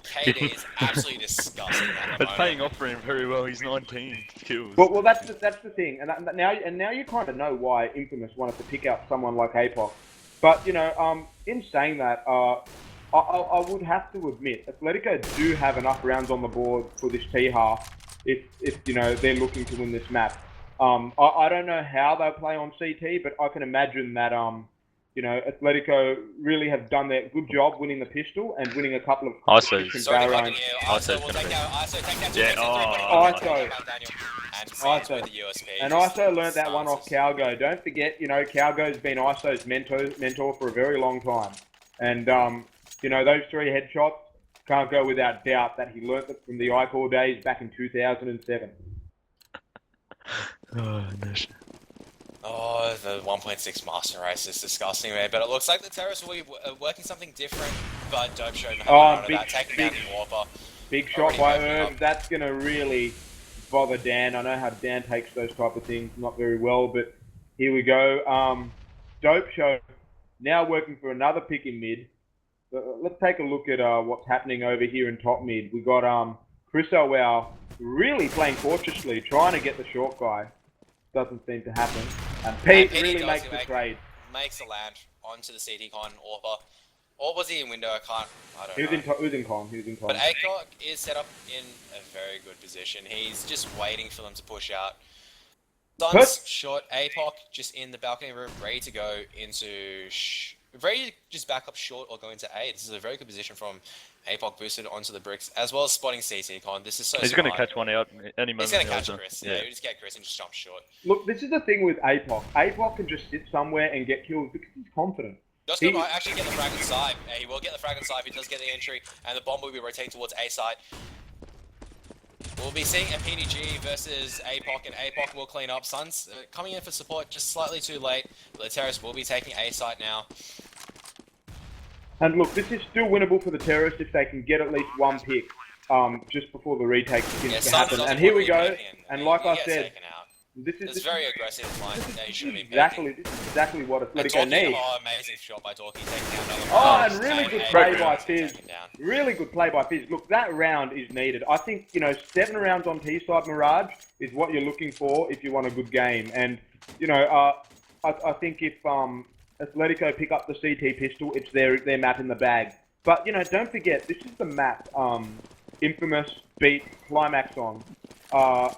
KD is absolutely disgusting at the It's paying off for him very well. He's 19 kills. Well, that's the thing, and now you kind of know why Infamous wanted to pick out someone like APOC. But you know, in saying that, I would have to admit, Athletico do have enough rounds on the board for this T half if you know they're looking to win this map. I don't know how they'll play on CT, but I can imagine that you know, Athletico really have done their good job winning the pistol and winning a couple of ISO will take out ISO, take that 2 and ISO learned that one off Calgo. Don't forget, you know, Calgo's been ISO's mentor for a very long time. And, you know, those 3 headshots can't go without doubt that he learnt it from the iCore days back in 2007. Oh, no. Oh, the 1.6 Master Race is disgusting, man. But it looks like the Terrorists will be working something different, but Dope showed taking down the Warper. Big shot by Herb. That's going to really bother Dan. I know how Dan takes those type of things not very well, but here we go. Dope Show now working for another pick in mid. Let's take a look at what's happening over here in top mid. We got Chris Owell really playing cautiously, trying to get the short guy. Doesn't seem to happen. And Pete really makes the trade. Makes the land onto the CT con Orba. Or was he in window? I don't know. He was in con. But ACOG is set up in a very good position. He's just waiting for them to push out. Sun's short. APOC just in the balcony room, ready to go into... ready to just back up short or go into A. This is a very good position from APOC boosted onto the bricks, as well as spotting CT con. This is so He's going to catch one out any moment. He's going to catch Chris. Yeah, he'll just get Chris and just jump short. Look, this is the thing with APOC. APOC can just sit somewhere and get kills because he's confident. Josko might actually get the frag on side. He will get the frag on side if he does get the entry, and the bomb will be rotating towards A side. We'll be seeing a PDG versus APOC, and APOC will clean up. Suns coming in for support just slightly too late, but the Terrorists will be taking A side now. And look, this is still winnable for the Terrorists if they can get at least one pick just before the retake begins to happen. And here we go, and like I said, this is very aggressive line. This is exactly what Athletico needs. Oh, amazing shot by Dorky, taking down another and really good play by Fizz. Really good play by Fizz. Look, that round is needed. I think, you know, 7 rounds on T-side Mirage is what you're looking for if you want a good game. And, you know, I think if Athletico pick up the CT pistol, it's their map in the bag. But, you know, don't forget, this is the map Infamous beat Climax on.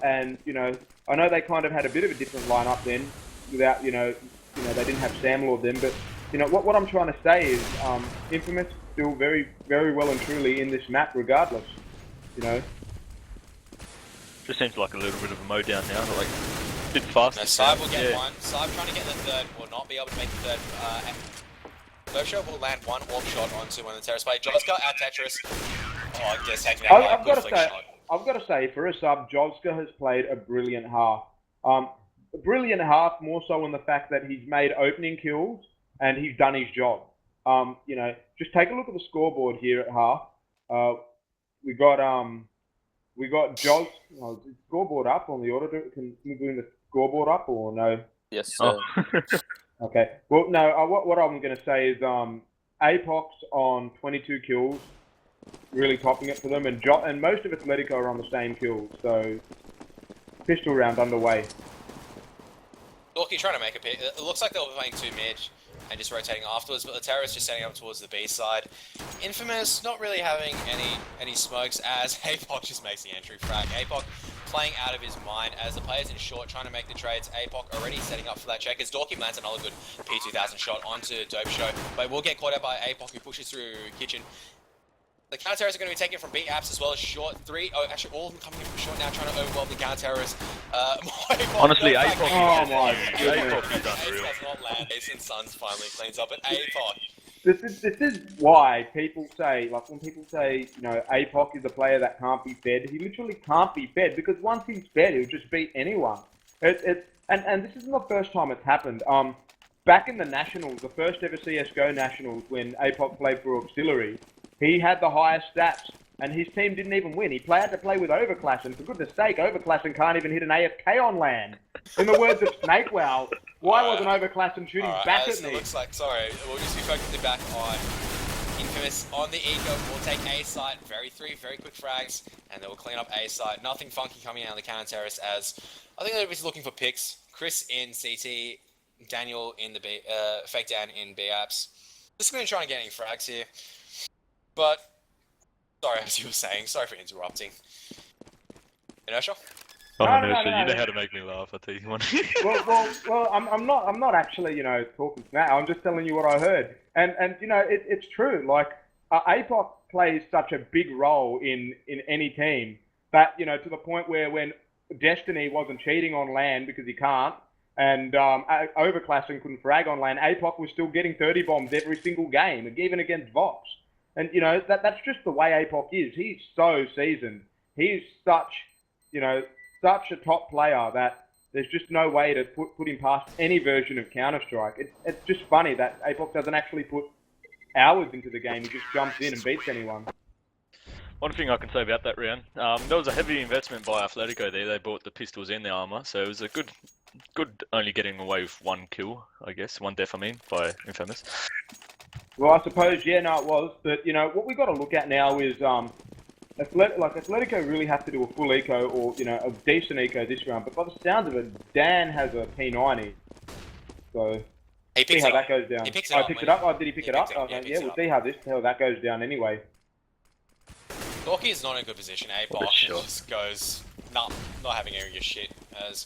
And, you know, I know they kind of had a bit of a different lineup then, without, you know, they didn't have Samlord then, but, you know, what I'm trying to say is, Infamous still very, very well and truly in this map regardless, you know. Just seems like a little bit of a mow down now, like, a bit fast. No, Saib will get one. Saib trying to get the third, will not be able to make the third. Dojo will land one AWP shot onto one of the terrorist players. Joska out Tetris. Oh, I guess taking out I've got to say, I've got to say, for a sub, Jovska has played a brilliant half. A brilliant half, more so in the fact that he's made opening kills and he's done his job. You know, just take a look at the scoreboard here at half. We got Jos. Oh, is the scoreboard up on the auditor? Can we bring the scoreboard up or no? Yes, sir. Okay. Well, no. What I'm going to say is Apox on 22 kills, really topping it for them, and most of Athletico are on the same kills. So pistol round underway. Dorky trying to make a pick. It looks like they were playing 2 mid and just rotating afterwards, but the terrorists just setting up towards the B side. Infamous not really having any smokes as Apoc just makes the entry frag. Apoc playing out of his mind as the players in short trying to make the trades. Apoc already setting up for that check as Dorky lands another good P2000 shot onto Dope Show, but will get caught out by Apoc who pushes through Kitchen. The counter-terrorists are going to be taken from B apps as well as short 3. Oh, actually, all of them coming in from short now, trying to overwhelm the counter-terrorists. Honestly, APOC. Oh my APOC is Ace unreal. does not land. Ace and Sons finally cleans up, but APOC. This is why people say, like when people say, you know, Apoc is a player that can't be fed. He literally can't be fed because once he's fed, he'll just beat anyone. And this isn't the first time it's happened. Back in the Nationals, the first ever CS:GO Nationals, when Apoc played for Auxiliary, he had the highest stats, and his team didn't even win. He had to play with Overclass, and for goodness sake, Overclass can't even hit an AFK on LAN. In the words of SnakeWow, why wasn't Overclass shooting back at me? It looks like, sorry, we'll just be focusing back on Infamous on the Eco. We'll take A site, very quick frags, and then we'll clean up A site. Nothing funky coming out of the counter terrace as I think they're just looking for picks. Chris in CT, Daniel in the B, Fake Dan in B apps. Just going to try and get any frags here. But, sorry, as you were saying, sorry for interrupting. Inertia? Oh, No, no, no, so no, you know no. how to make me laugh, I tell you one. Well, I'm not actually, you know, talking smack. I'm just telling you what I heard, and you know, it's true. Like, Apoc plays such a big role in any team that, you know, to the point where when Destiny wasn't cheating on LAN because he can't, and Overclassing couldn't frag on LAN, Apoc was still getting 30 bombs every single game, even against Vox. And, you know, that's just the way Apoc is. He's so seasoned. He's such, you know, such a top player that there's just no way to put him past any version of Counter-Strike. It's just funny that Apoc doesn't actually put hours into the game. He just jumps in and beats anyone. One thing I can say about that round, there was a heavy investment by Athletico there. They bought the pistols and the armor, so it was a good only getting away with 1 kill, I guess. 1 death, I mean, by Infamous. Well, I suppose, yeah, no, it was. But, you know, what we've got to look at now is Athletico really have to do a full eco or, you know, a decent eco this round. But by the sounds of it, Dan has a P90. So, He see picks how it that up. goes down. He picks it Oh, up he picked when it up? Oh, did he pick he it up? picks it up, yeah, Okay, picks yeah, it we'll up. see how that goes down anyway. Dorky is not in a good position. What a Apoc shot. just goes not having any good shit as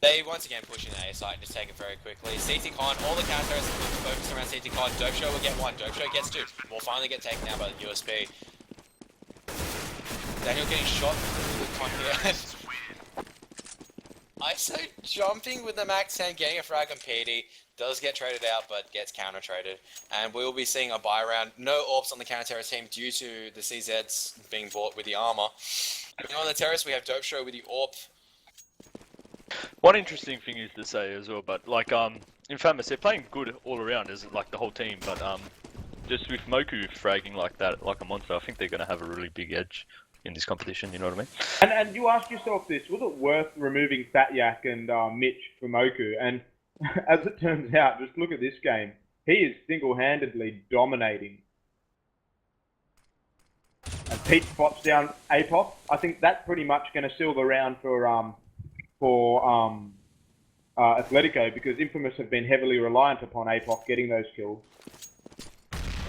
they once again push in the A site and just take it very quickly. CT Con, all the counters focus around CT Con. Dope Show will get 1. Dope Show gets 2. Will finally get taken out by the USP. Daniel getting shot through the con here. ISO jumping with the Max 10, getting a frag on PD. Does get traded out, but gets counter-traded. And we will be seeing a buy round. No AWPs on the counter-terrorist team due to the CZs being bought with the armor. On the terrace, we have Dope Show with the AWP. One interesting thing is to say as well, but like Infamous, they're playing good all around as like the whole team, but just with Moku fragging like that, like a monster, I think they're gonna have a really big edge in this competition. You know what I mean? And you ask yourself this: was it worth removing Fat Yak and Mitch from Moku? And as it turns out, just look at this game. He is single-handedly dominating. And Pete spots down Apoc. I think that's pretty much going to seal the round for Athletico because Infamous have been heavily reliant upon Apoc getting those kills.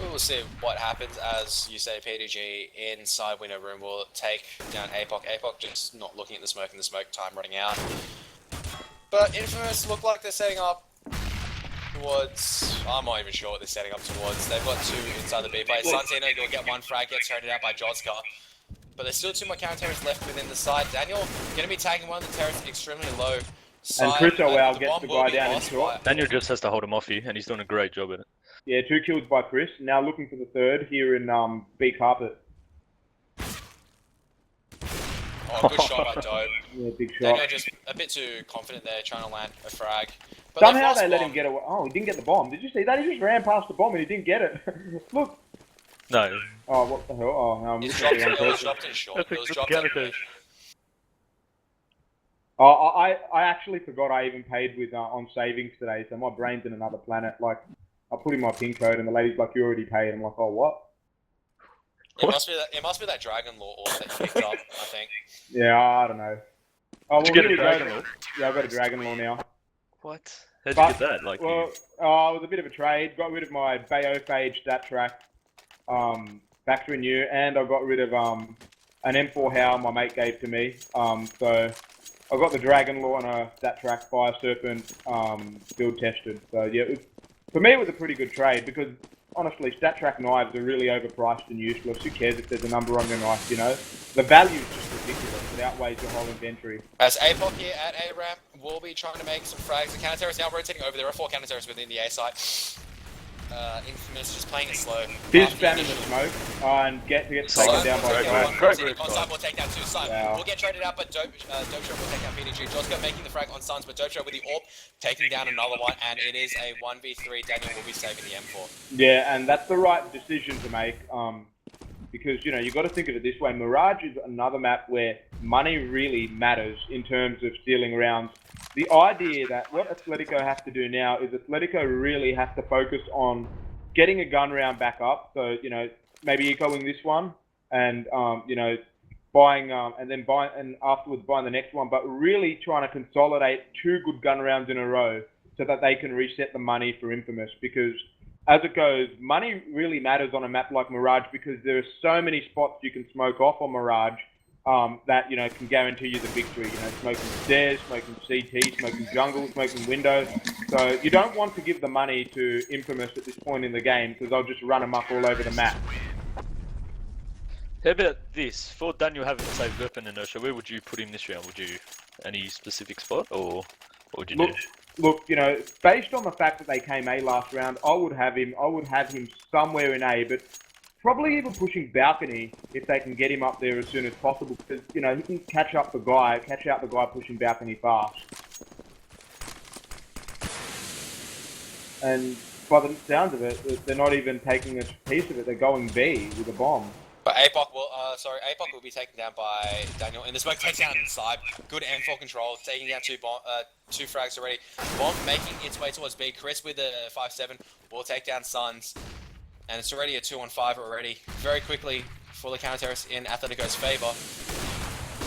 We'll see what happens as you say PDG inside window room will take down Apoc. Apoc just not looking at the smoke and the smoke time running out. But Infamous look like they're setting up towards, I'm not even sure what they're setting up towards. They've got 2 inside the B play. Santino will get 1 frag, gets traded out by Joska. But there's still 2 more counter terrorists left within the side. Daniel going to be tagging one of the terrorists extremely low. And Chris Owell gets the guy down in short. Daniel just has to hold him off here, and he's doing a great job at it. Yeah, 2 kills by Chris. Now looking for the 3rd here in B carpet. Oh, good shot by Dope. Yeah, big shot. Daniel just a bit too confident there, trying to land a frag. But Somehow they've they let lost him get away. Oh, he didn't get the bomb. Did you see that? He just ran past the bomb and he didn't get it. Look. No. Oh, what the hell? Oh, no, I'm It's looking dropped, at the wrong it was person. dropped in short. That's It a was good dropped in counter. Oh, I actually forgot I even paid with on savings today, so my brain's in another planet. Like, I put in my PIN code and the lady's like, "You already paid." I'm like, "Oh, what?" It must be that Dragon Law orb that you picked up, I think. Yeah, I don't know. Oh, Did you well, get a here we go. Dragon Law? Yeah, I've got a Dragon Law now. What? How'd But- you get that? Like, Well, it was a bit of a trade. Got rid of my Bayophage stat track, factory new, and I got rid of an M4 Howl my mate gave to me. So I got the Dragon Law and a stat track Fire Serpent build tested. So yeah, for me it was a pretty good trade because honestly, stat track knives are really overpriced and useless. Who cares if there's a number on your knife? You know, the value is just ridiculous. It outweighs your whole inventory. As APOC here at A ramp will be trying to make some frags. The counter terrorists now rotating over. There are 4 counter terrorists within the A site. Infamous just playing it slow. Here's spamming the smoke and get taken down by a guy. On Side will take down 2. Side Wow. will get traded out, but Dope Shot will take down PDG. Josco making the frag on Suns, but Dope Shot with the AWP taking down another one, and it is a 1v3. Daniel will be saving the M4. Yeah, and that's the right decision to make. Because you know you've got to think of it this way. Mirage is another map where money really matters in terms of stealing rounds. The idea that what Athletico have to do now is Athletico really have to focus on getting a gun round back up. So you know maybe ecoing this one and you know buying and afterwards buying the next one, but really trying to consolidate 2 good gun rounds in a row so that they can reset the money for Infamous because. As it goes, money really matters on a map like Mirage because there are so many spots you can smoke off on Mirage that, you know, can guarantee you the victory. You know, smoking stairs, smoking CT, smoking jungle, smoking window. So you don't want to give the money to Infamous at this point in the game because they'll just run amok all over the map. how about this? For Daniel having the saved weapon inertia, where would you put him this round? Would you any specific spot or what would you do? Look, you know, based on the fact that they came A last round, I would have him somewhere in A, but probably even pushing balcony if they can get him up there as soon as possible, because you know he can catch out the guy pushing balcony fast. And by the sounds of it, they're not even taking a piece of it. They're going B with a bomb. But APOC will be taken down by Daniel. And the smoke takes down inside. Good M4 control, taking down 2 frags already. Bomb making its way towards B. Chris with the 5-7 will take down Suns. And it's already a 2-on-5 already. Very quickly for the counter-terrorists in Athletico's favour.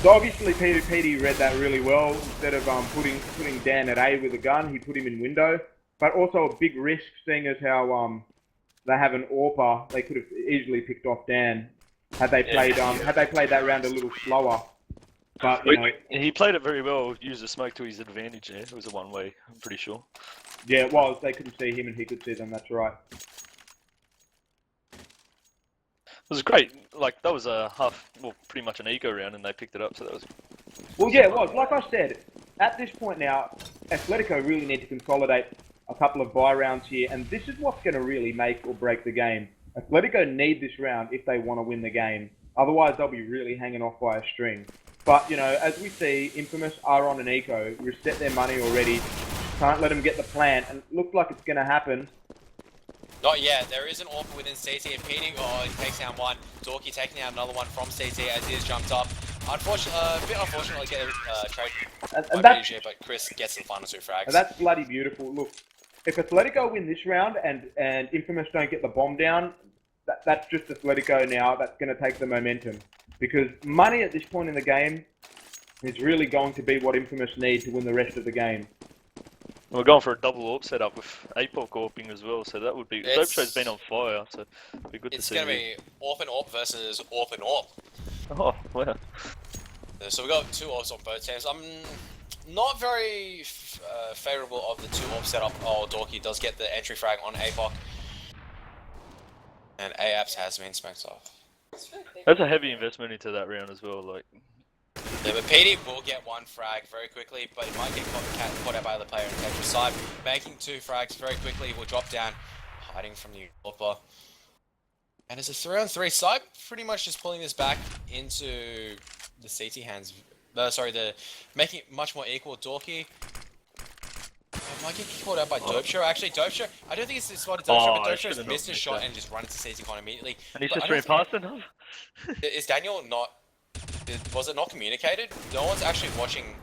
So obviously PD read that really well. Instead of putting Dan at A with a gun, he put him in window. But also a big risk, seeing as how they have an AWPer, they could have easily picked off Dan. Had they played that round a little slower, but you know, He played it very well. Used the smoke to his advantage. There, it was a one-way. I'm pretty sure. yeah, it was. They couldn't see him and he could see them. That's right. It was great. Like that was a pretty much an eco round, and they picked it up. So that was. Well, yeah, it was. Like I said, at this point now, Athletico really need to consolidate a couple of buy rounds here, and this is what's going to really make or break the game. Athletico need this round if they want to win the game. Otherwise, they'll be really hanging off by a string. But, you know, as we see, Infamous are on an eco, reset their money already, can't let them get the plant, and it looks like it's going to happen. Not yet. There is an AWP within CT and PD. Oh, he takes down 1. Dorky taking out another one from CT as he has jumped up. Unfortunately, a bit unfortunately get a trade by PDG, but Chris gets the final 2 frags. And that's bloody beautiful. Look, if Athletico win this round and Infamous don't get the bomb down, that's just Athletico now. That's going to take the momentum. Because money at this point in the game is really going to be what Infamous need to win the rest of the game. We're going for a double AWP setup with APOC AWPing as well, so that would be... Dope Show's been on fire, so it'd be good to see. It's going to be AWP and AWP versus AWP and AWP. Oh, wow. So we've got 2 AWPs on both teams. I'm not very favourable of the 2 AWP setup. Oh, Dorky does get the entry frag on APOC. And AAPS has been smoked off. That's a heavy investment into that round as well, like... Yeah, but PD will get 1 frag very quickly, but he might get caught out by the other player in the Tetris side. Making 2 frags very quickly, will drop down, hiding from the AWPer. And it's a 3-on-3 side, pretty much just pulling this back into the CT hands. Sorry, the making it much more equal. Dorky. Might get caught out by Dope Show. Actually, Dope Show. I don't think it's this one of Dope Show, but I Dope Show's should've missed not a missed shot that. and just run into CT con immediately. And he's But just I don't ran past it. Is Daniel not? Was it not communicated? No one's actually watching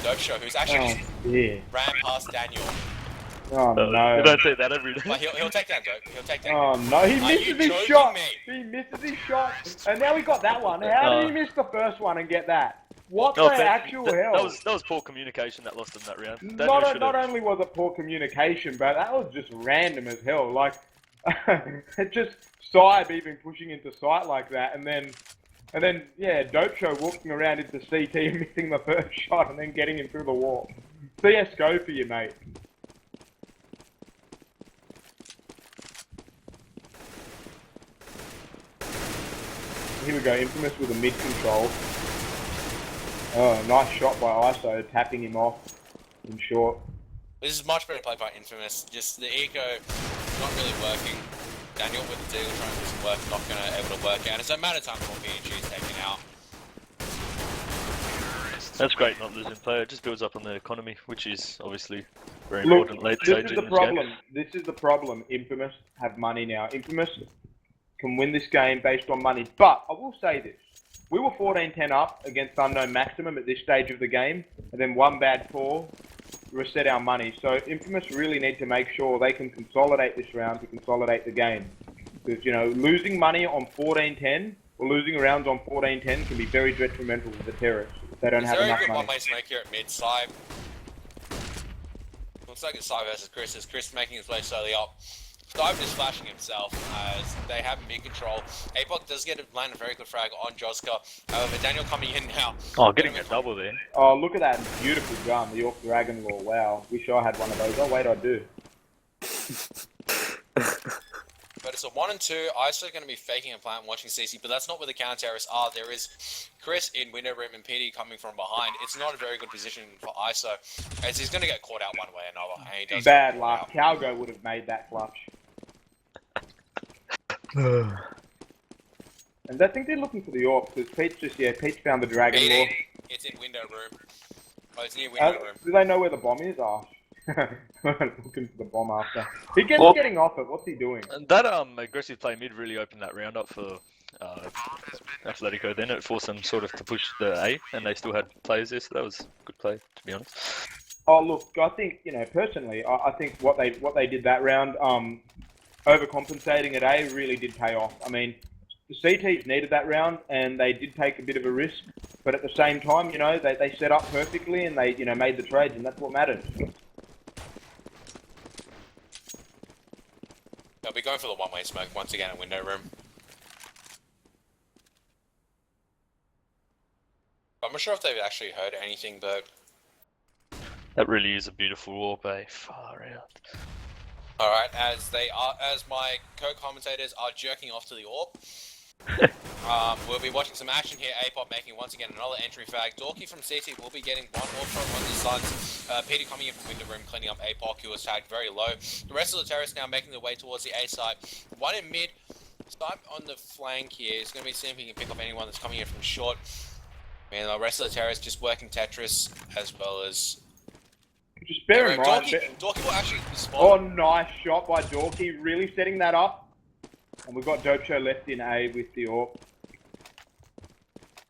Dope Show, who's actually Yeah. ran past Daniel. Oh You no. don't say that every day. But he'll take down Dope. He'll take down. Oh no, he Are you misses his joking shot. me? He misses his shot, and now he got that one. How did he miss the first one and get that? What the actual hell? That was poor communication that lost him that round. Not only was it poor communication, but that was just random as hell. Like, it just Saib even pushing into sight like that, and then yeah, Dope Show walking around into CT and missing the first shot, and then getting him through the wall. CS go for you, mate. Here we go, Infamous with a mid control. Oh, nice shot by ISO, tapping him off in short. This is much better play by Infamous. Just the eco not really working. Daniel with the deal trying to do some work, not able to work out. It's a matter of time before PNG is taken out. That's great not losing player. It just builds up on the economy, which is obviously very Look, important late this stage is in the this problem. game. This is the problem. Infamous have money now. Infamous can win this game based on money. But I will say this. We were 14-10 up against Unknown Maximum at this stage of the game. And then one bad call reset our money. So Infamous really need to make sure they can consolidate this round to consolidate the game. Because, you know, losing money on 14-10 or losing rounds on 14-10 can be very detrimental to the terrorists if they don't have enough Good money. one-way smoke here at mid side. Looks like it's Sai versus Chris, as Chris making his way slowly up. Dive just flashing himself as they have mid control. Apoc does get a land a very good frag on Joska. However, Daniel coming in now. Oh, getting a double there. Oh, look at that beautiful gun, the York Dragon Law. Wow, wish I had one of those. Oh, wait, I do. But it's a 1 and 2. ISO going to be faking a plant and watching CC, but that's not where the counter terrorists are. There is Chris in window room and PD coming from behind. It's not a very good position for ISO, as he's going to get caught out one way or another. And he does Bad get luck. caught out. Calgo would have made that clutch. And I think they're looking for the AWP, because Peach found the Dragon Law. PD, it's in window room. Oh, it's near window room. Do they know where the bomb is? Oh, looking for the bomb after. He gets getting off it. What's he doing? And that aggressive play mid really opened that round up for Athletico. Then it forced them sort of to push the A, and they still had players there, so that was a good play, to be honest. Oh, look, I think, you know, personally, I think what they did that round, overcompensating at A really did pay off. I mean, the CTs needed that round, and they did take a bit of a risk, but at the same time, you know, they set up perfectly, and they, you know, made the trades, and that's what mattered. They'll be going for the one-way smoke once again in window room. I'm not sure if they've actually heard anything, but... That really is a beautiful AWP, eh? Far out. Alright, as my co-commentators are jerking off to the AWP. We'll be watching some action here. Apop making once again another entry fag. Dorky from CT will be getting one AWP from one of the Suns. Peter coming in from window room, cleaning up Apop, who was tagged very low. The rest of the terrorists now making their way towards the A side. One in mid. Start on the flank here. He's going to be seeing if he can pick up anyone that's coming in from short. And the rest of the terrorists just working Tetris as well as... Just bear in mind... Dorky will actually spawn. Oh, nice shot by Dorky. Really setting that up. And we've got Dope Show left in A with the AWP.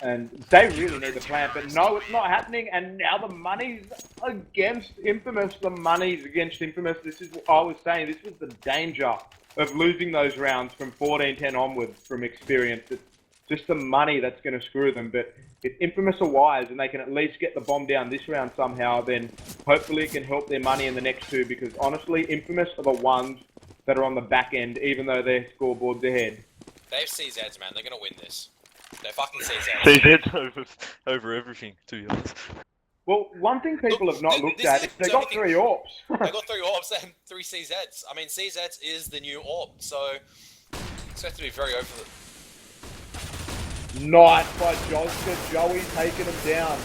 And they really need the plant, but no, it's not happening. And now the money's against Infamous. The money's against Infamous. This is what I was saying. This was the danger of losing those rounds from 14-10 onwards from experience. It's just the money that's going to screw them. But if Infamous are wise and they can at least get the bomb down this round somehow, then hopefully it can help their money in the next two. Because honestly, Infamous are the ones that are on the back end, even though their scoreboard's ahead. They have CZs, man. They're going to win this. They're fucking CZs. CZ over everything, to be honest. Well, one thing people have not looked at is they got 3 AWPs. They got 3 AWPs and 3 CZs. I mean, CZs is the new AWP, so it's going to be very over. Nice by Joska. Joey taking him down.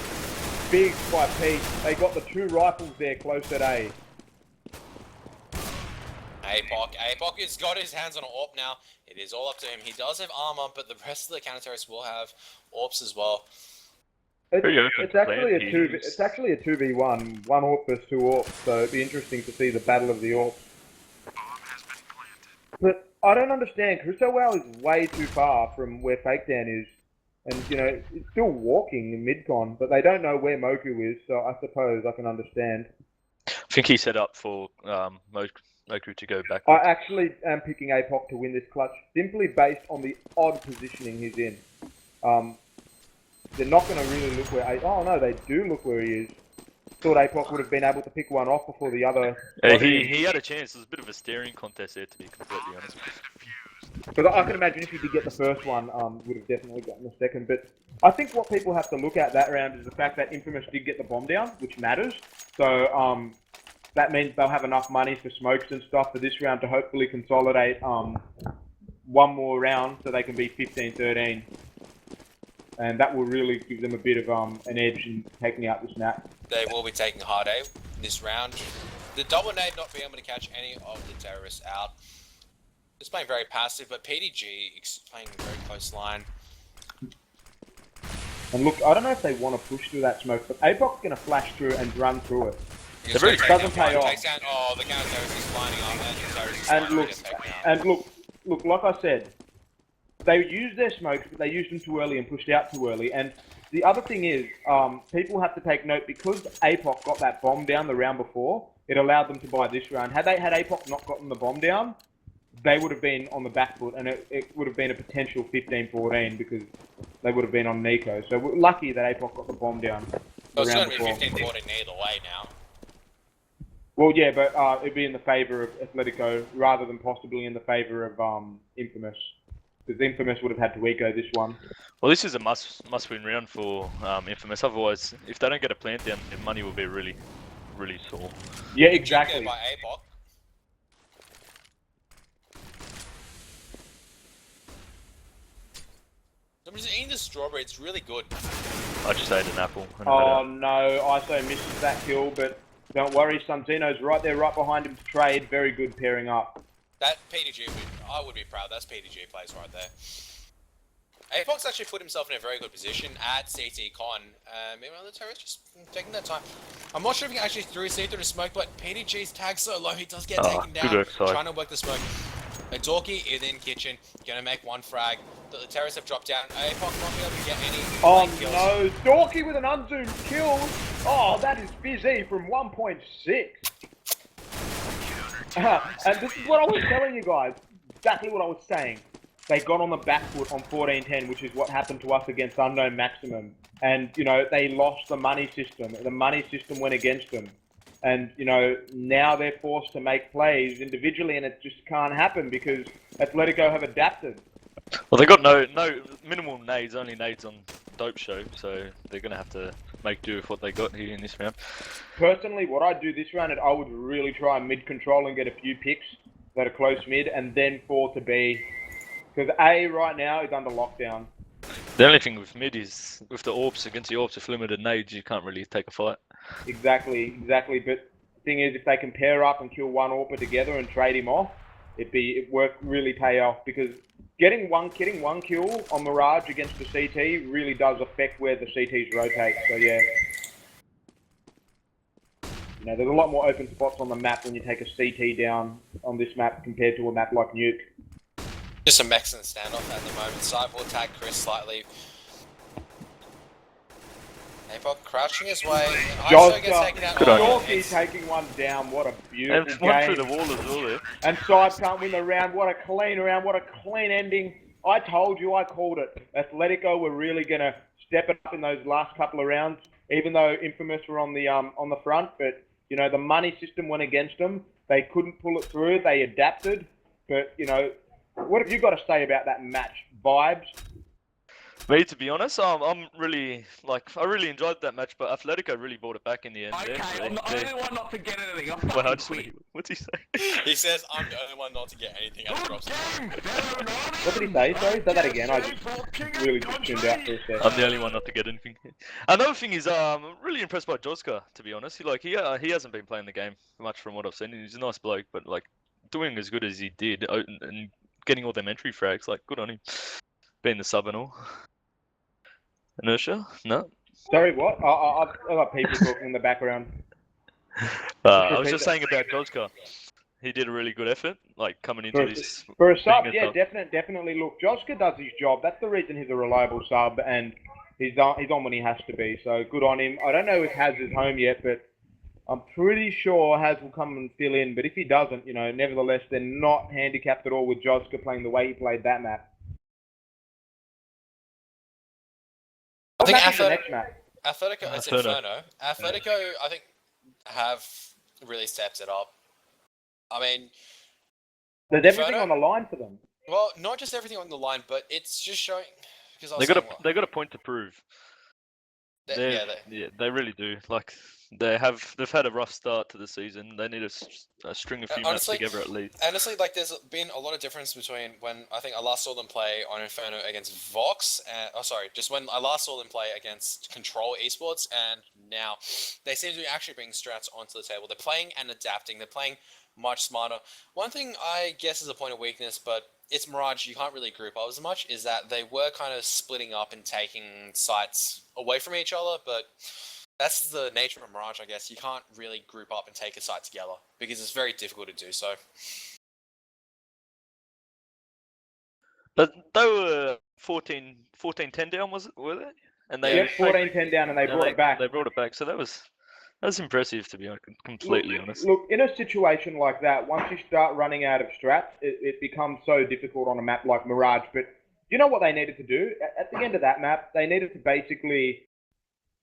Big by Pete. They got the 2 rifles there close at A. APOC. APOC has got his hands on an AWP now. It is all up to him. He does have armor, but the rest of the counter-terrorists will have AWPs as well. Very open It's to actually a play. two. It's actually a 2v1, one AWP versus two AWPs. So it'd be interesting to see the battle of the AWPs. But I don't understand. Crystalwell is way too far from where Fakedown is, and you know it's still walking in midcon, but they don't know where Moku is. So I suppose I can understand. I think he set up for Moku to go back. I actually am picking APOC to win this clutch simply based on the odd positioning he's in. They're not going to really look where... Oh, no, they do look where he is. Thought APOC would have been able to pick one off before the other... He had a chance. It was a bit of a staring contest there, to be completely honest. Because I can imagine if he did get the first one, would have definitely gotten the second. But I think what people have to look at that round is the fact that Infamous did get the bomb down, which matters. So that means they'll have enough money for smokes and stuff for this round to hopefully consolidate one more round so they can be 15-13. And that will really give them a bit of an edge in taking out this map. They will be taking hard A this round. The double nade not being able to catch any of the terrorists out. Just playing very passive, but PDG is playing a very close line. And look, I don't know if they want to push through that smoke, but APOC's going to flash through and run through it. It doesn't pay off. Oh, the counter terrorist is lining up, and the terrorist is look, like I said, they used their smokes, but they used them too early and pushed out too early. And the other thing is, people have to take note, because APOC got that bomb down the round before, it allowed them to buy this round. Had APOC not gotten the bomb down, they would have been on the back foot, and it would have been a potential 15-14 because they would have been on Nico. So we're lucky that APOC got the bomb down. So it's going to be 15-14 either way now. Well, yeah, but it'd be in the favour of Athletico rather than possibly in the favour of Infamous. Because Infamous would have had to eco this one. Well, this is a must-win round for Infamous. Otherwise, if they don't get a plant down, their money will be really sore. Yeah, exactly. By APOC. I'm just eating the strawberry, it's really good. I just ate an apple. Oh no, ISO misses that kill, but don't worry, Santino's right there, right behind him to trade. Very good pairing up. That PDG, I would be proud. That's PDG plays right there. APOC's actually put himself in a very good position at CT Con. Meanwhile, the terrorists just taking their time. I'm not sure if he actually threw CT to smoke, but PDG's tag so low, he does get taken down. Trying to work the smoke. Dorky is in kitchen, gonna make one frag. The terrorists have dropped down. APOC won't be able to get any kills. No, Dorky with an unzoomed kill. Oh, that is busy from 1.6. And this is what I was telling you guys. Exactly what I was saying. They got on the back foot on 14-10, which is what happened to us against Unknown Maximum. And, you know, they lost the money system. The money system went against them. And, you know, now they're forced to make plays individually, and it just can't happen because Athletico have adapted. Well, they got no minimal nades, only nades on Dope Show, so they're going to have to make do with what they got here in this round. Personally, what I'd do this round is I would really try mid control and get a few picks that are close mid, and then fall to B. Because A right now is under lockdown. The only thing with mid is, with the AWPs, against the AWPs with limited nades, you can't really take a fight. Exactly. But the thing is, if they can pair up and kill one AWPer together and trade him off, it work really pay off, because getting one kill on Mirage against the CT really does affect where the CTs rotate. So yeah, you know, there's a lot more open spots on the map when you take a CT down on this map compared to a map like Nuke. Just a excellent standoff at the moment. Side will attack Chris slightly. APOC crouching his way. ISO gets taken out. Dorky taking one down. What a beautiful and game. one through the wall as well there. And Side can't win the round. What a clean round. What a clean ending. I told you, I called it. Athletico were really going to step it up in those last couple of rounds, even though Infamous were on the front. But, you know, the money system went against them. They couldn't pull it through. They adapted. But, you know, what have you got to say about that match? Vibes? Me, to be honest, I'm really, I really enjoyed that match, but Athletico really brought it back in the end. Okay, I'm the only one not to get anything. I'm Well, fucking what's he say? He says, I'm the only one not to get anything out of drops. What did he say? Sorry, say that again. I just really just tuned out for a second. I'm the only one not to get anything. Another thing is, I'm really impressed by Joska, to be honest. He hasn't been playing the game much from what I've seen. He's a nice bloke, but doing as good as he did and getting all them entry frags, like good on him. Being the sub and all. Inertia? No. Sorry, what? I've got people talking in the background. I was repeat just that? saying about Joska. He did a really good effort, like coming into this. For a sub, being a yeah, sub. definitely. Look, Joska does his job. That's the reason he's a reliable sub, and he's on when he has to be. So good on him. I don't know if Haz is home yet, but I'm pretty sure Haz will come and fill in. But if he doesn't, nevertheless, they're not handicapped at all with Joska playing the way he played that map. I think What map is the next map? Athletico, it's Inferno. Athletico, I think, have really stepped it up. I mean, There's everything on the line for them. well, not just everything on the line, but it's just showing. Because They got a point to prove. They really do. Like they've had a rough start to the season. They need a string a few maps together at least. Honestly, like there's been a lot of difference between when I think I last saw them play on Inferno against Vox, just when I last saw them play against Control Esports, and now they seem to be actually bringing strats onto the table. They're playing and adapting. They're playing much smarter. One thing I guess is a point of weakness, but it's Mirage, you can't really group up as much, is that they were kind of splitting up and taking sites away from each other, but that's the nature of Mirage, I guess. You can't really group up and take a site together, because it's very difficult to do so. But they were 14-10 down, were they? And they 14-10 down, and they brought it back. They brought it back, so that was impressive, to be completely honest. Look, in a situation like that, once you start running out of strats, it becomes so difficult on a map like Mirage. But you know what they needed to do? At the end of that map, they needed to basically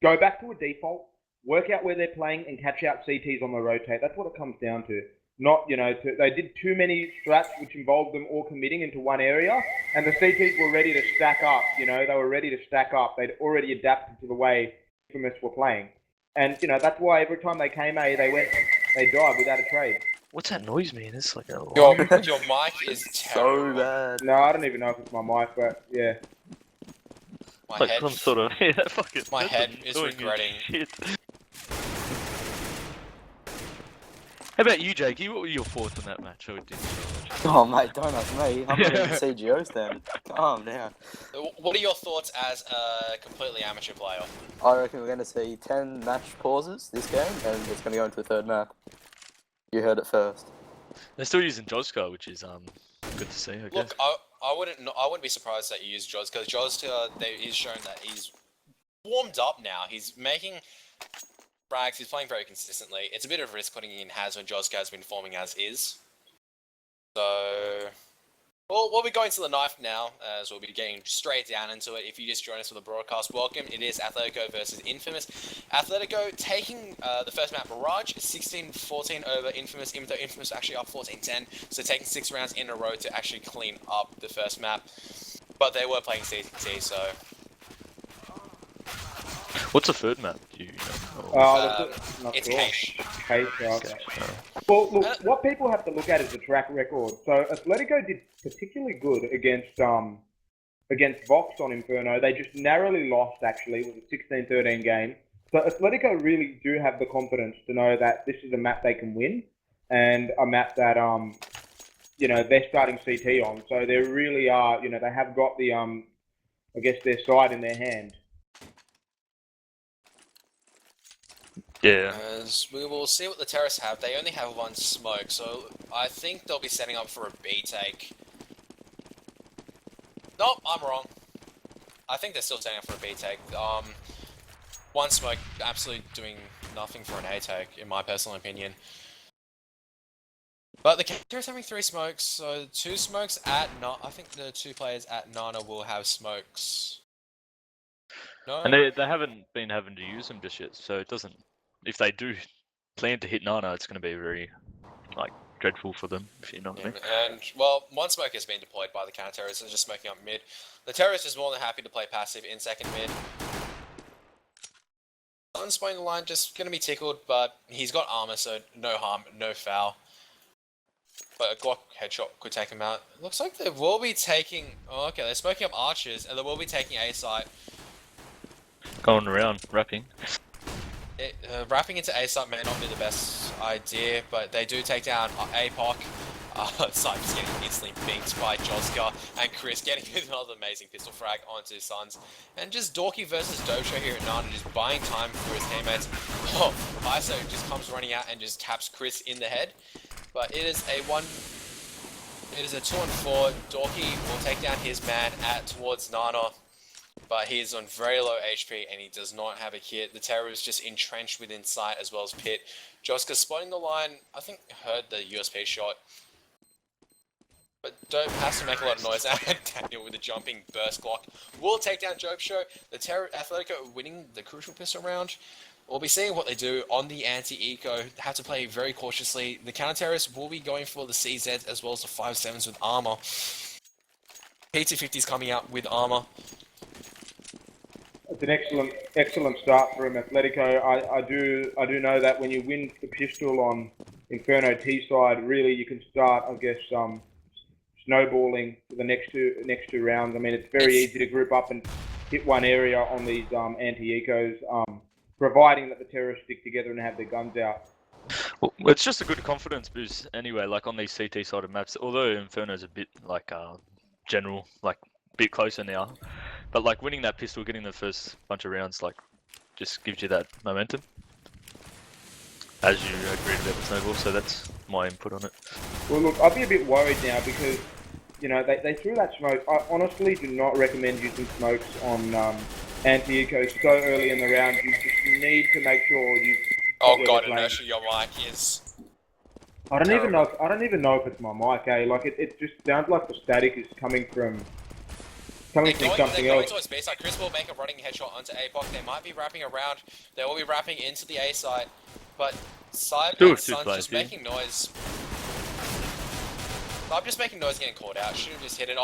go back to a default, work out where they're playing, and catch out CTs on the rotate. That's what it comes down to. Not, they did too many strats which involved them all committing into one area, and the CTs were ready to stack up. They were ready to stack up. They'd already adapted to the way Infamous were playing. And, that's why every time they came A, they died without a trade. What's that noise, man? It's like a... Your mic is terrible. So bad. No, I don't even know if it's my mic, but yeah. My head, some sort of... Yeah, fuck it. my head is regretting. Shit. How about you, Jakey? What were your thoughts on that match? Oh, mate, don't ask me. I'm not even a CGO stand. Calm down. What are your thoughts as a completely amateur player? I reckon we're going to see 10 match pauses this game, and it's going to go into the third map. You heard it first. They're still using Joska, which is good to see, I guess. Look, I wouldn't be surprised that you use Joska, because Joska, he's shown that he's warmed up now. He's making frags, he's playing very consistently. It's a bit of risk putting in Haz when Joska has been forming as is. So, we'll be going to the knife now, as we'll be getting straight down into it. If you just join us for the broadcast, welcome. It is Athletico versus Infamous. Athletico taking the first map, Mirage, 16-14 over Infamous, even though Infamous actually up 14-10, so taking 6 rounds in a row to actually clean up the first map. But they were playing CT, so... What's the third map? Do you know? It's Cache. Cache, okay. Well, look, what people have to look at is the track record. So Athletico did particularly good against Vox on Inferno. They just narrowly lost, actually. It was a 16-13 game. So Athletico really do have the confidence to know that this is a map they can win, and a map that they're starting CT on. So they really are, they have got the I guess their side in their hand. Yeah. As we will see what the Terrace have. They only have 1 smoke, so I think they'll be setting up for a B take. Nope, I'm wrong. I think they're still setting up for a B take. 1 smoke, absolutely doing nothing for an A take, in my personal opinion. But the Terrace having 3 smokes, so 2 smokes at I think the 2 players at Nana will have smokes. No? And they haven't been having to use them just yet, so it doesn't... If they do plan to hit Nana, it's going to be very, dreadful for them, if you know what I mean. And, well, 1 smoke has been deployed by the counter-terrorists, just smoking up mid. The terrorist is more than happy to play passive in second mid. Unspawning the line, just going to be tickled, but he's got armor, so no harm, no foul. But a Glock headshot could take him out. Looks like they will be taking... Oh, okay, they're smoking up archers, and they will be taking A site. Going around, wrapping. Wrapping into A site may not be the best idea, but they do take down APOC. Cypher's getting instantly beamed by Joska, and Chris getting another amazing pistol frag onto his sons. And just Dorky versus Dojo here at Nana, just buying time for his teammates. Oh, ISO just comes running out and just taps Chris in the head. But it is a 2-on-4. Dorky will take down his man towards Nana, but he is on very low HP and he does not have a kit. The Terror is just entrenched within sight as well as Pit. Joska spotting the line, I think heard the USP shot, but Dope has to make a lot of noise, and Daniel with a jumping burst block will take down Jope Show. The Terror Athletico winning the crucial pistol round. We'll be seeing what they do on the anti-eco. They have to play very cautiously. The counter-terrorists will be going for the CZs as well as the 5.7s with armor. P250's coming out with armor. It's an excellent start from Athletico. I do know that when you win the pistol on Inferno T side, really you can start, I guess, snowballing for the next two rounds. I mean, it's very easy to group up and hit one area on these anti-ecos, providing that the terrorists stick together and have their guns out. Well, it's just a good confidence boost anyway, like on these CT side of maps, although Inferno's a bit like general, like a bit closer now, but like winning that pistol, getting the first bunch of rounds, like just gives you that momentum, as you agreed about the snowball. So that's my input on it. Well, look, I'd be a bit worried now because, you know, they threw that smoke. I honestly do not recommend using smokes on anti-ecos so early in the round. You just need to make sure you. Oh god, Inertia, your mic is. I don't even know if it's my mic. Like it just sounds like the static is coming from something else. They're going towards B side. Chris will make a running headshot onto APOC. They might be wrapping around. They will be wrapping into the A side, but Cyber and Sun's just making noise. I'm just making noise getting caught out. Should have just hit it.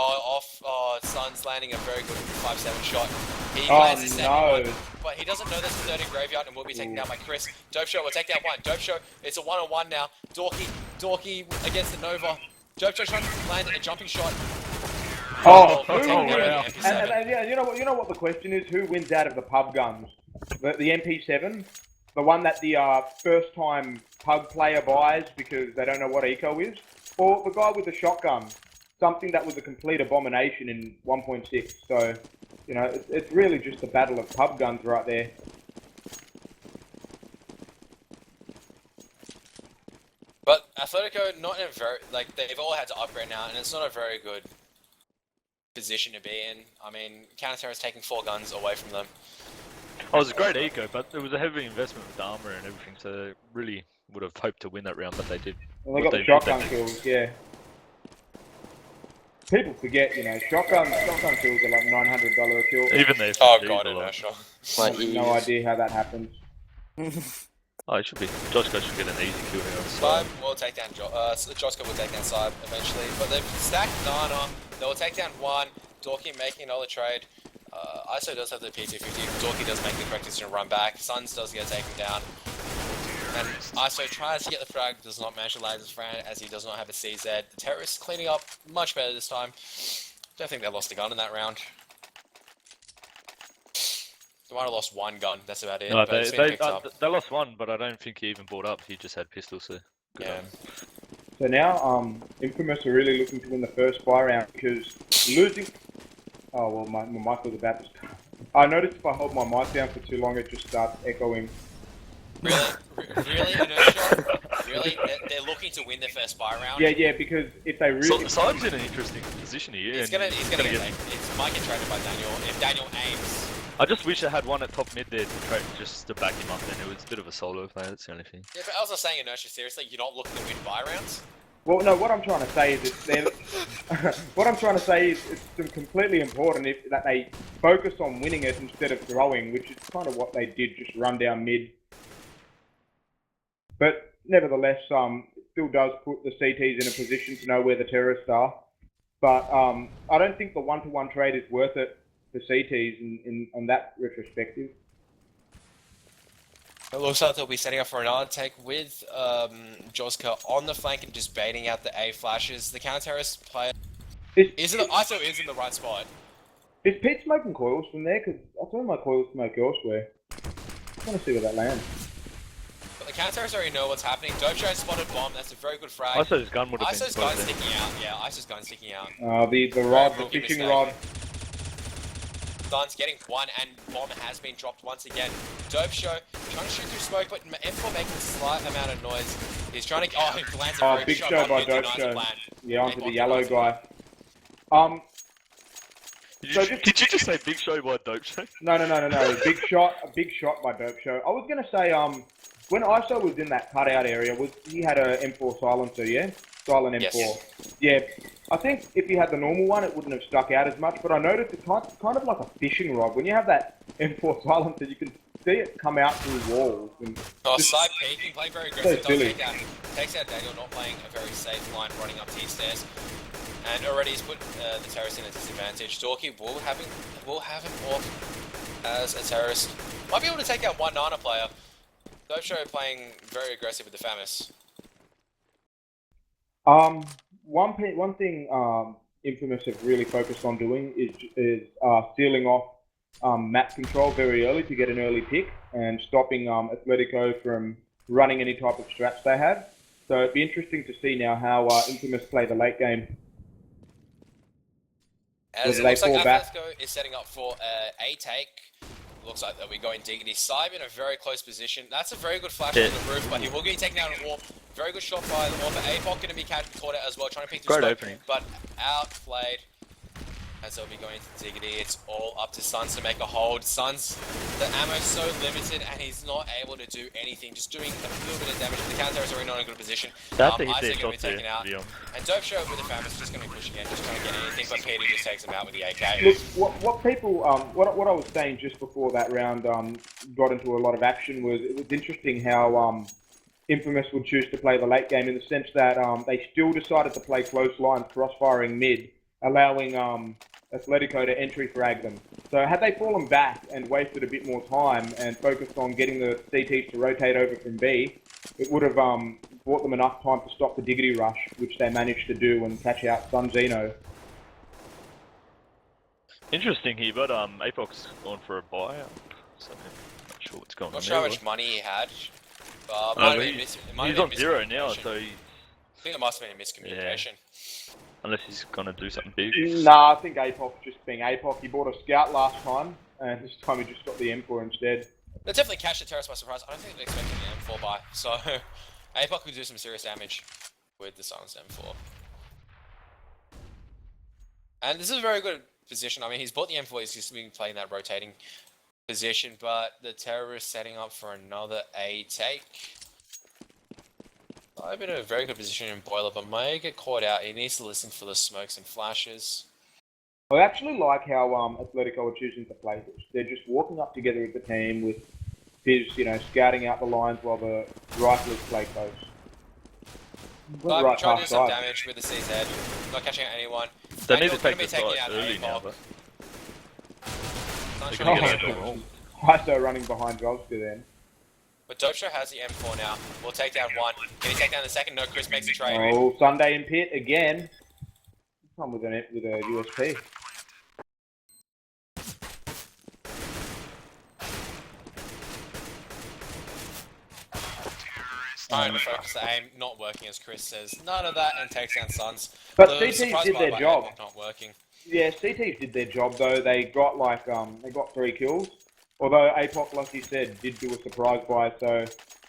Sun's landing a very good 5.7 shot. He lands his second one, but he doesn't know there's a third in Graveyard and will be taken down by Chris. Dope Show will take down one. Dope Show, it's a 1-on-1 now. Dorky against the Nova. Dope Show trying to land a jumping shot. Wow. And you know what the question is? Who wins out of the pub guns? The MP7, the one that the first time pub player buys because they don't know what eco is, or the guy with the shotgun, something that was a complete abomination in 1.6. So, you know, it's really just the battle of pub guns right there. But Athletico, not in a very, like, they've all had to upgrade now, and it's not a very good position to be in. I mean, Counter-Terror is taking 4 guns away from them. Oh, it was a great eco, but it was a heavy investment with the armor and everything, so really would have hoped to win that round, but they did. Well, they got the shotgun kills, yeah. People forget, you know, shotgun kills are like $900 a kill. Even there. Oh god, Inertia. I have no idea how that happens. Oh, it should be. Joska should get an easy kill here on the Cybe side. will take down Joska will take down Cybe eventually, but they've stacked Nana. They will take down one. Dorky making another trade. ISO does have the P250. Dorky does make the correct decision to run back. Suns does get taken down. And ISO tries to get the frag, does not manage to land his friend as he does not have a CZ. The terrorists cleaning up much better this time. Don't think they lost a gun in that round. They might have lost one gun, that's about it. No, but it's been picked up. they lost one, but I don't think he even brought up. He just had pistols, so good Yeah. So now, Infamous are really looking to win the first fire round because losing. Oh well, my mic was about to start. I noticed if I hold my mic down for too long, it just starts echoing. Really? Really, Inertia? Really? They're looking to win their first buy round? Yeah, because if they really... Cybe's in an interesting position here. He's gonna get it might get traded by Daniel. If Daniel aims... I just wish I had one at top mid there to trade, just to back him up, and it was a bit of a solo play, that's the only thing. Yeah, but I was not saying Inertia, seriously, you're not looking to win buy rounds? Well, no, what I'm trying to say is what I'm trying to say is it's completely important that they focus on winning it instead of throwing, which is kind of what they did, just run down mid. But nevertheless, it still does put the CTs in a position to know where the terrorists are. But I don't think the one-to-one trade is worth it for CTs on that retrospective. It looks like they'll be setting up for another take with Joska on the flank and just baiting out the A flashes. The counter-terrorist player ISO is in the right spot. Is Pete smoking coils from there? Because I saw my coils smoke elsewhere. I want to see where that lands. But the counter-terrorists already know what's happening. Dope Show spotted bomb. That's a very good frag. ISO's gun would have been ISO's gun spotted. sticking out. Yeah, ISO's gun sticking out. The rod, the rookie fishing mistake. rod. Sun's getting one, and bomb has been dropped once again. Dope Show trying to shoot through smoke, but M4 making a slight amount of noise. He's trying to. Oh, he lands a very Big shot show on by mid, Dope denies Show. the plan. Yeah, onto the Apex yellow denies the guy. plan. Did you just say big show by dope show? No. A big shot by Dope Show. I was gonna say, when ISO was in that cutout area, he had a M4 silencer, yeah? Silent M4. Yes. Yeah. I think if he had the normal one, it wouldn't have stuck out as much, but I noticed it's kind of like a fishing rod. When you have that M4 silencer, you can see it come out through walls. And Oh, just- side peeking, playing very aggressive. So silly. Takes out Daniel, not playing a very safe line, running up T-stairs. And already he's put the terrorist in a disadvantage. Dorky will have him off as a terrorist. Might be able to take out one Nana player. Dope Show playing very aggressive with the FAMAS. One thing Infamous have really focused on doing is sealing off map control very early to get an early pick and stopping Athletico from running any type of strats they have. So it'd be interesting to see now how Infamous play the late game. As it Whether looks they like fall back. Athletico is setting up for a take. Looks like they'll be going diggity. Saib in a very close position. That's a very good flash on the roof, but he will get taken out on AWP. Very good shot by the AWP. APOC going to be caught out as well, trying to pick the Great smoke, opening. but outplayed. As they'll be going to diggity, it's all up to Suns to make a hold. Suns, the ammo's so limited and he's not able to do anything, just doing a little bit of damage. The counter is already not in a good position. They have to hit Isaac their gonna be shots there, taken out. to be honest. And Dope Show with the FAMAS is just going to be pushing in, just trying to get anything, but Peter just takes him out with the AK. Look, what people, what I was saying just before that round got into a lot of action was it was interesting how Infamous would choose to play the late game in the sense that they still decided to play close lines, cross-firing mid, allowing Athletico to entry frag them. So had they fallen back and wasted a bit more time and focused on getting the CTs to rotate over from B, it would have bought them enough time to stop the diggity rush, which they managed to do and catch out Sunzino. Interesting here, but Apoc's gone for a buyout. So I'm not sure what's going on Not there. sure how much money he had. He's on 0 now, so I think it must have been a miscommunication. unless he's gonna do something big. Nah, I think APOC just being APOC. He bought a scout last time, and this time he just got the M4 instead. They definitely catch the terrorist by surprise. I don't think they expected an M4 buy, so APOC could do some serious damage with the silenced M4. And this is a very good position. I mean, he's bought the M4, he's just been playing that rotating position, but the terrorist setting up for another A take. I've been in a very good position in Boiler, but may get caught out. He needs to listen for the smokes and flashes. I actually like how Athletico are choosing to play this. They're just walking up together as a team with Fizz, scouting out the lines while the riflers play close. But trying to do some damage with the CZ. Not catching out anyone. They need to Daniel take gonna the be taking site out early now, APOC. but Not they're sure gonna how get to it do wrong. ISO running behind Jobster then. But Dope Show has the M4 now. We'll take down one. Can he take down the second? No, Chris makes a trade. Oh, Sunday in pit again. This time with a USP. Trying to focus the aim, not working as Chris says. None of that, and takes down Suns. But The CTs surprise did buy their by job. APOC not working. Yeah, CTs did their job though. They got they got 3 kills. Although APOC, like you said, did do a surprise buy, so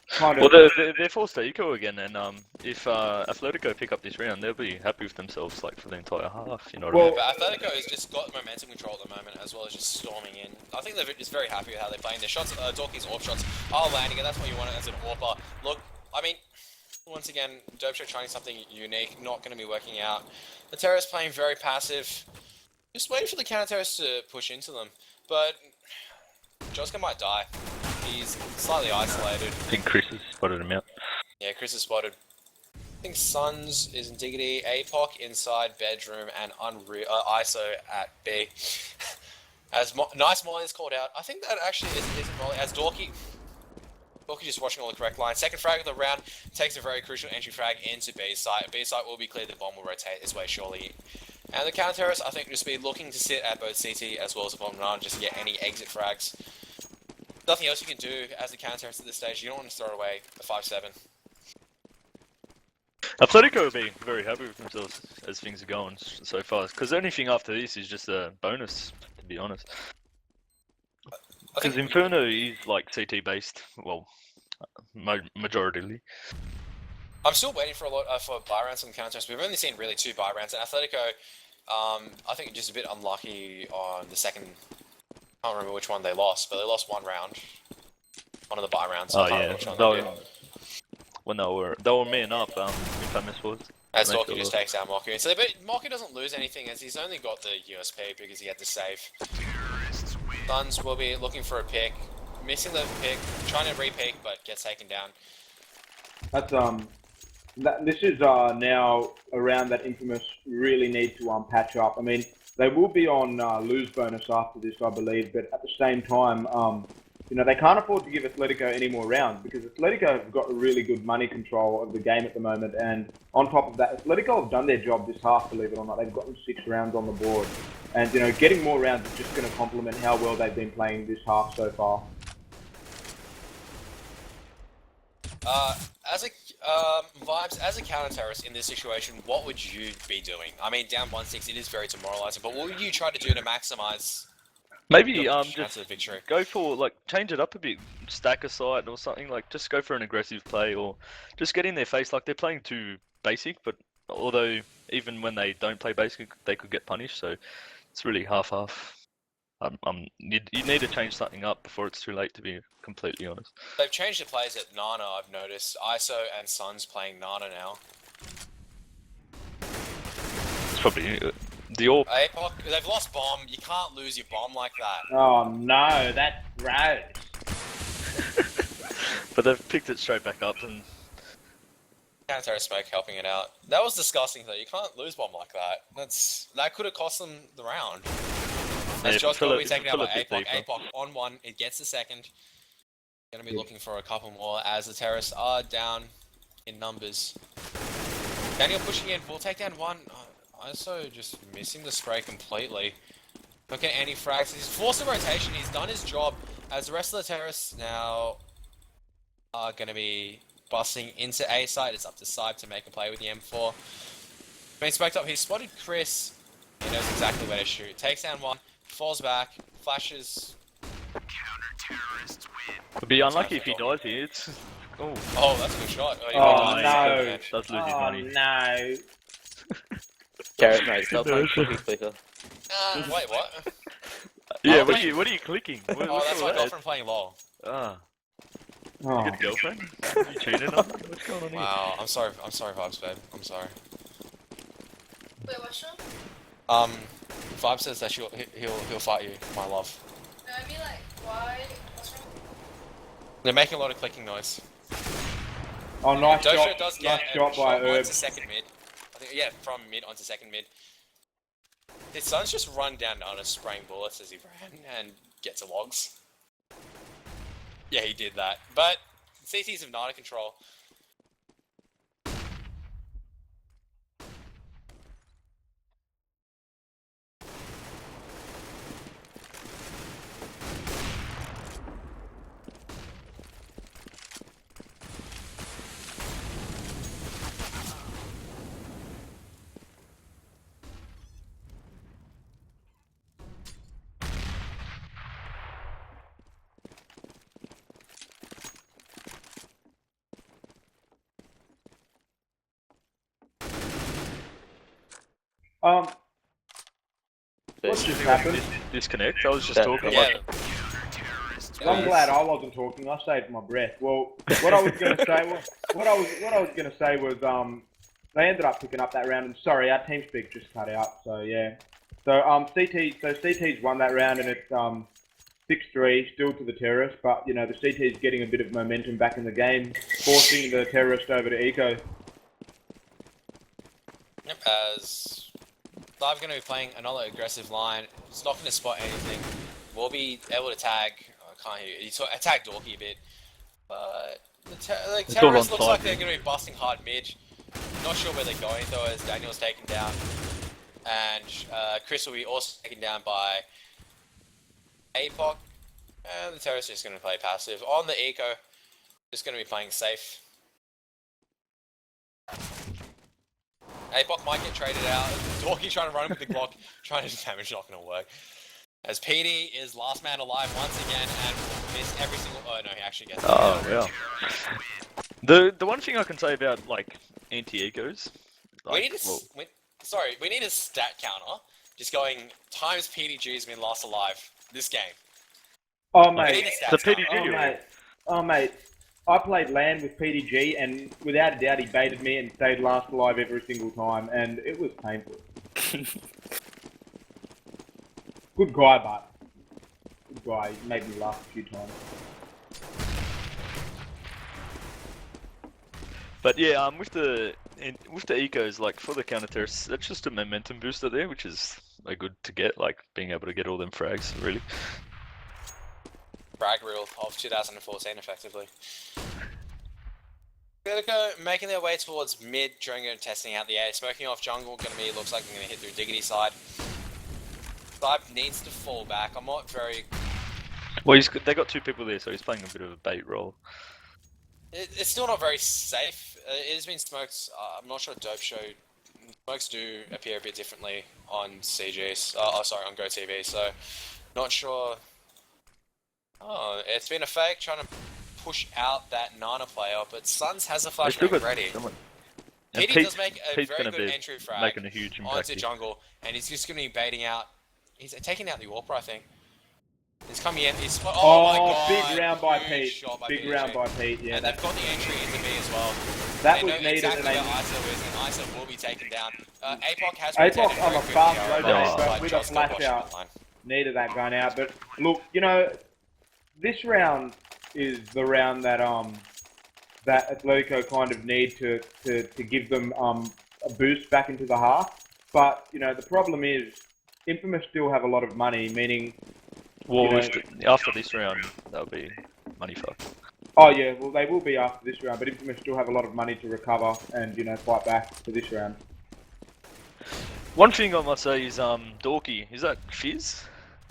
kind of. well, they're forced to eco again, and if Athletico pick up this round, they'll be happy with themselves like for the entire half. You know what I mean? Well, But Athletico has just got momentum control at the moment, as well as just storming in. I think they're just very happy with how they're playing. Their shots, Dorky's AWP shots are landing, and that's what you want as an AWPer. Look, I mean, once again, Dope Show trying something unique, not going to be working out. The terrorists playing very passive, just waiting for the counter-terrorists to push into them. But Joska might die. He's slightly isolated. I think Chris has spotted him out. Yeah, Chris is spotted. I think Suns is in diggity, APOC inside bedroom, and ISO at B. As nice Molly is called out. I think that actually isn't Molly. As Dorky just watching all the correct lines. Second frag of the round takes a very crucial entry frag into B site. B site will be cleared. The bomb will rotate this way surely. And the counter terrorists, I think, just be looking to sit at both CT as well as the bomb run, just to get any exit frags. Nothing else you can do as a counter at this stage. You don't want to throw away the 5-7. Atletico will be very happy with themselves as things are going so far, because anything after this is just a bonus, to be honest. I think Because Inferno is like CT based, well, majoritarily. I'm still waiting for a lot for buy rounds on the counter. We've only seen really 2 buy rounds, and Athletico, I think just a bit unlucky on the second. I can't remember which one they lost, but they lost 1 round. One of the buy rounds. Oh I can't yeah, remember which one they did. when they were man up, Infamous was. As They Dorky still just lost. takes out Moku. So, but Moku doesn't lose anything as he's only got the USP because he had to save. Suns will be looking for a pick, missing the pick, trying to re-pick, but gets taken down. That's this is now around that Infamous really need to patch up. I mean, they will be on lose bonus after this, I believe, but at the same time, you know, they can't afford to give Athletico any more rounds because Atletico have got really good money control of the game at the moment, and on top of that, Atletico have done their job this half, believe it or not. They've gotten 6 rounds on the board, and you know, getting more rounds is just going to complement how well they've been playing this half so far. Vibes, as a counter-terrorist in this situation, what would you be doing? I mean, down 1-6, it is very demoralizing, but what would you try to do to maximize Maybe your just chance of victory? go for like change it up a bit, stack a side or something. Like just go for an aggressive play or just get in their face. Like they're playing too basic, but although even when they don't play basic, they could get punished. So it's really half-half. You need to change something up before it's too late, to be completely honest. They've changed the plays at Nana, I've noticed. ISO and Suns playing Nana now. It's probably the AWP. APOC, they've lost bomb. You can't lose your bomb like that. Oh no, that's gross. But they've picked it straight back up and Counter Smoke helping it out. That was disgusting though. You can't lose bomb like that. That could have cost them the round. As yeah, Josh will be taken out by a bit APOC. deeper. APOC on 1, it gets the second. Gonna be looking for a couple more as the terrorists are down in numbers. Daniel pushing in, full takedown 1. ISO just missing the spray completely. Look at anti-frags. He's forced a rotation. He's done his job. As the rest of the terrorists now are going to be busting into A side. It's up to Sybe to make a play with the M4. Being spiked up, he's spotted Chris. He knows exactly where to shoot. Takes down 1, falls back, flashes. it'd be unlucky if he dies here. It's Oh, that's a good shot. Oh, he no. does lose his money. No. Carrot, mate, stop playing cookie clicker. Wait, what? Yeah, Oh, what are you clicking? Oh, that's my girlfriend playing LOL. Ah, you Oh. got a girlfriend? You cheating on her? What's going on here? Wow, I'm sorry, Vibes, babe. I'm sorry. Wait, what's wrong? Vibe says that he'll fight you, my love. No, I mean like, why? What's wrong? They're making a lot of clicking noise. Oh, nice Dojo shot. does Nice get shot by onto Herb. second mid. I think, yeah, from mid onto second mid. His son's just run down Nana spraying bullets as he ran and gets a logs. Yeah, he did that. But CTs have Nana control. What's just Anyone happened? disconnect? I was just Yeah. talking Yeah. about. I'm glad I wasn't talking. I saved my breath. Well, what I was going to say was, what I was going to say was, they ended up picking up that round. And sorry, our team speak just cut out. So yeah. So CT's won that round, and it's 6-3 still to the terrorists. But you know, the CT's getting a bit of momentum back in the game, forcing the terrorist over to Eco. Yep, as Sybe's going to be playing another aggressive line. He's not going to spot anything. We'll be able to tag. I can't hear you. He tagged Dorky a bit. But the all terrorists on looks like side, they're going to be busting hard mid. Not sure where they're going though, as Daniel's taken down. And Chris will be also taken down by APOC. And the terrorist is going to play passive. On the eco, just going to be playing safe. APOC might get traded out. Dorky trying to run with the Glock, trying to damage, not going to work. As PD is last man alive once again and will miss every single. Oh no, he actually gets. Oh yeah. The one thing I can say about like anti-egos, We need we need a stat counter. Just going times PDG's been last alive this game. Oh We need mate, a stat the counter. PDG. oh mate. I played LAN with PDG, and without a doubt, he baited me and stayed last alive every single time, and it was painful. Good guy, but good guy. He made me laugh a few times. But yeah, with the ecos, like for the counter terrorists, that's just a momentum booster there, which is like good to get, like being able to get all them frags, really. Brag reel of 2014, effectively. Athletico making their way towards mid, Drongo testing out the A. Smoking off jungle, looks like they're gonna hit through Diggity side. Side needs to fall back. I'm not very. Well, they got 2 people there, so he's playing a bit of a bait role. It's still not very safe. It has been smoked. I'm not sure Dope Show. Smokes do appear a bit differently on CGs. On GoTV, so not sure. Oh, it's been a fake trying to push out that Nana player, but Suns has a flashbang ready. And PD does make a Pete's very gonna good be entry frag making a huge impact onto here. jungle, and he's just going to be baiting out. He's taking out the Orper, I think. He's coming in. He's my god! Big round by Huge Pete. shot by Big PDG. round by Pete. Yeah, And they've got the entry into B as well. that They was know needed. exactly And where ISO is, and ISO will be taken down. APOC has APOC rotated on very a quickly, fast however, rotate, but but with a Joss got flash washed out. the line. needed that gun out. But look, this round is the round that that Atletico kind of need to give them a boost back into the half. But the problem is Infamous still have a lot of money, meaning. Well, after this round, that'll be money fuck. Oh yeah, well they will be after this round, but Infamous still have a lot of money to recover and fight back for this round. One thing I must say is Dorky. Is that Fizz?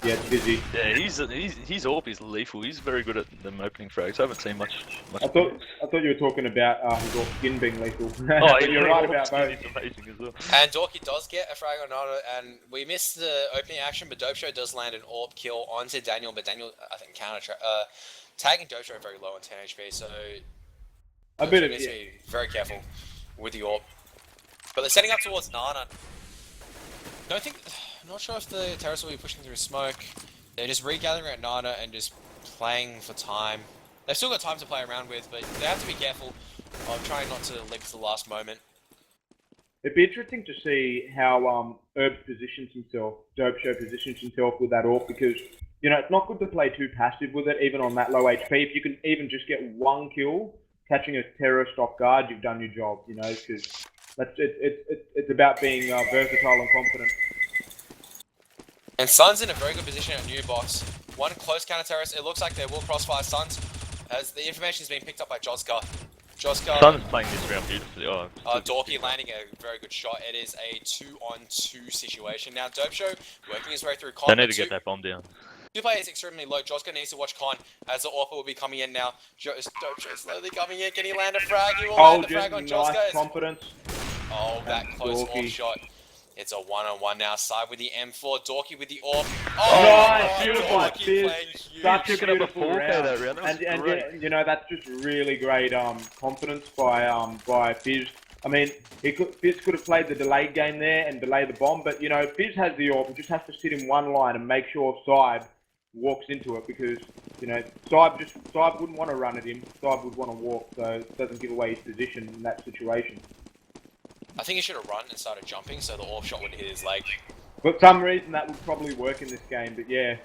Yeah, it's busy. Yeah, his AWP is lethal. He's very good at them opening frags. I haven't seen much. I thought you were talking about his AWP skin being lethal. Oh, But you're right about both. He's amazing as well. And Dorky does get a frag on Nana, and we missed the opening action, but Dope Show does land an AWP kill onto Daniel, but Daniel, I think, tagging Dope Show very low on 10 HP, so A bit of needs to be very careful with the AWP. But they're setting up towards Nana. I'm not sure if the terrorists will be pushing through smoke. They're just regathering at Nana and just playing for time. They've still got time to play around with, but they have to be careful of trying not to live to the last moment. It'd be interesting to see how Herb positions himself, Dope Show positions himself with that AWP, because it's not good to play too passive with it, even on that low HP. If you can even just get one kill, catching a terrorist off guard, you've done your job. Because it's about being versatile and confident. And Sun's in a very good position at New Box. One close counter terrorist. It looks like they will crossfire Suns, as the information is being picked up by Joska. Sun's playing this round beautifully. Dorky landing a very good shot. It is a 2-on-2 situation. Now Dope Show working his way through Con. They need to get that bomb down. Two players extremely low. Joska needs to watch Con as the AWP will be coming in now. Dope Show slowly coming in. Can he land a frag? He will land a frag on Joska. Nice confidence. Oh, that close AWP shot. It's a one-on-one now. Side with the M4. Dorky with the AWP. Nice, beautiful. Dorky playing huge. Such a Picking up a beautiful 4K round. that round. That was great. And that's just really great confidence by Fizz. I mean, Fizz could have played the delayed game there and delay the bomb, but Fizz has the AWP. He just has to sit in one line and make sure Saib walks into it, because Saib wouldn't want to run at him. Saib would want to walk, so it doesn't give away his position in that situation. I think he should have run and started jumping so the AWP shot would hit his leg. For some reason, that would probably work in this game, but yeah.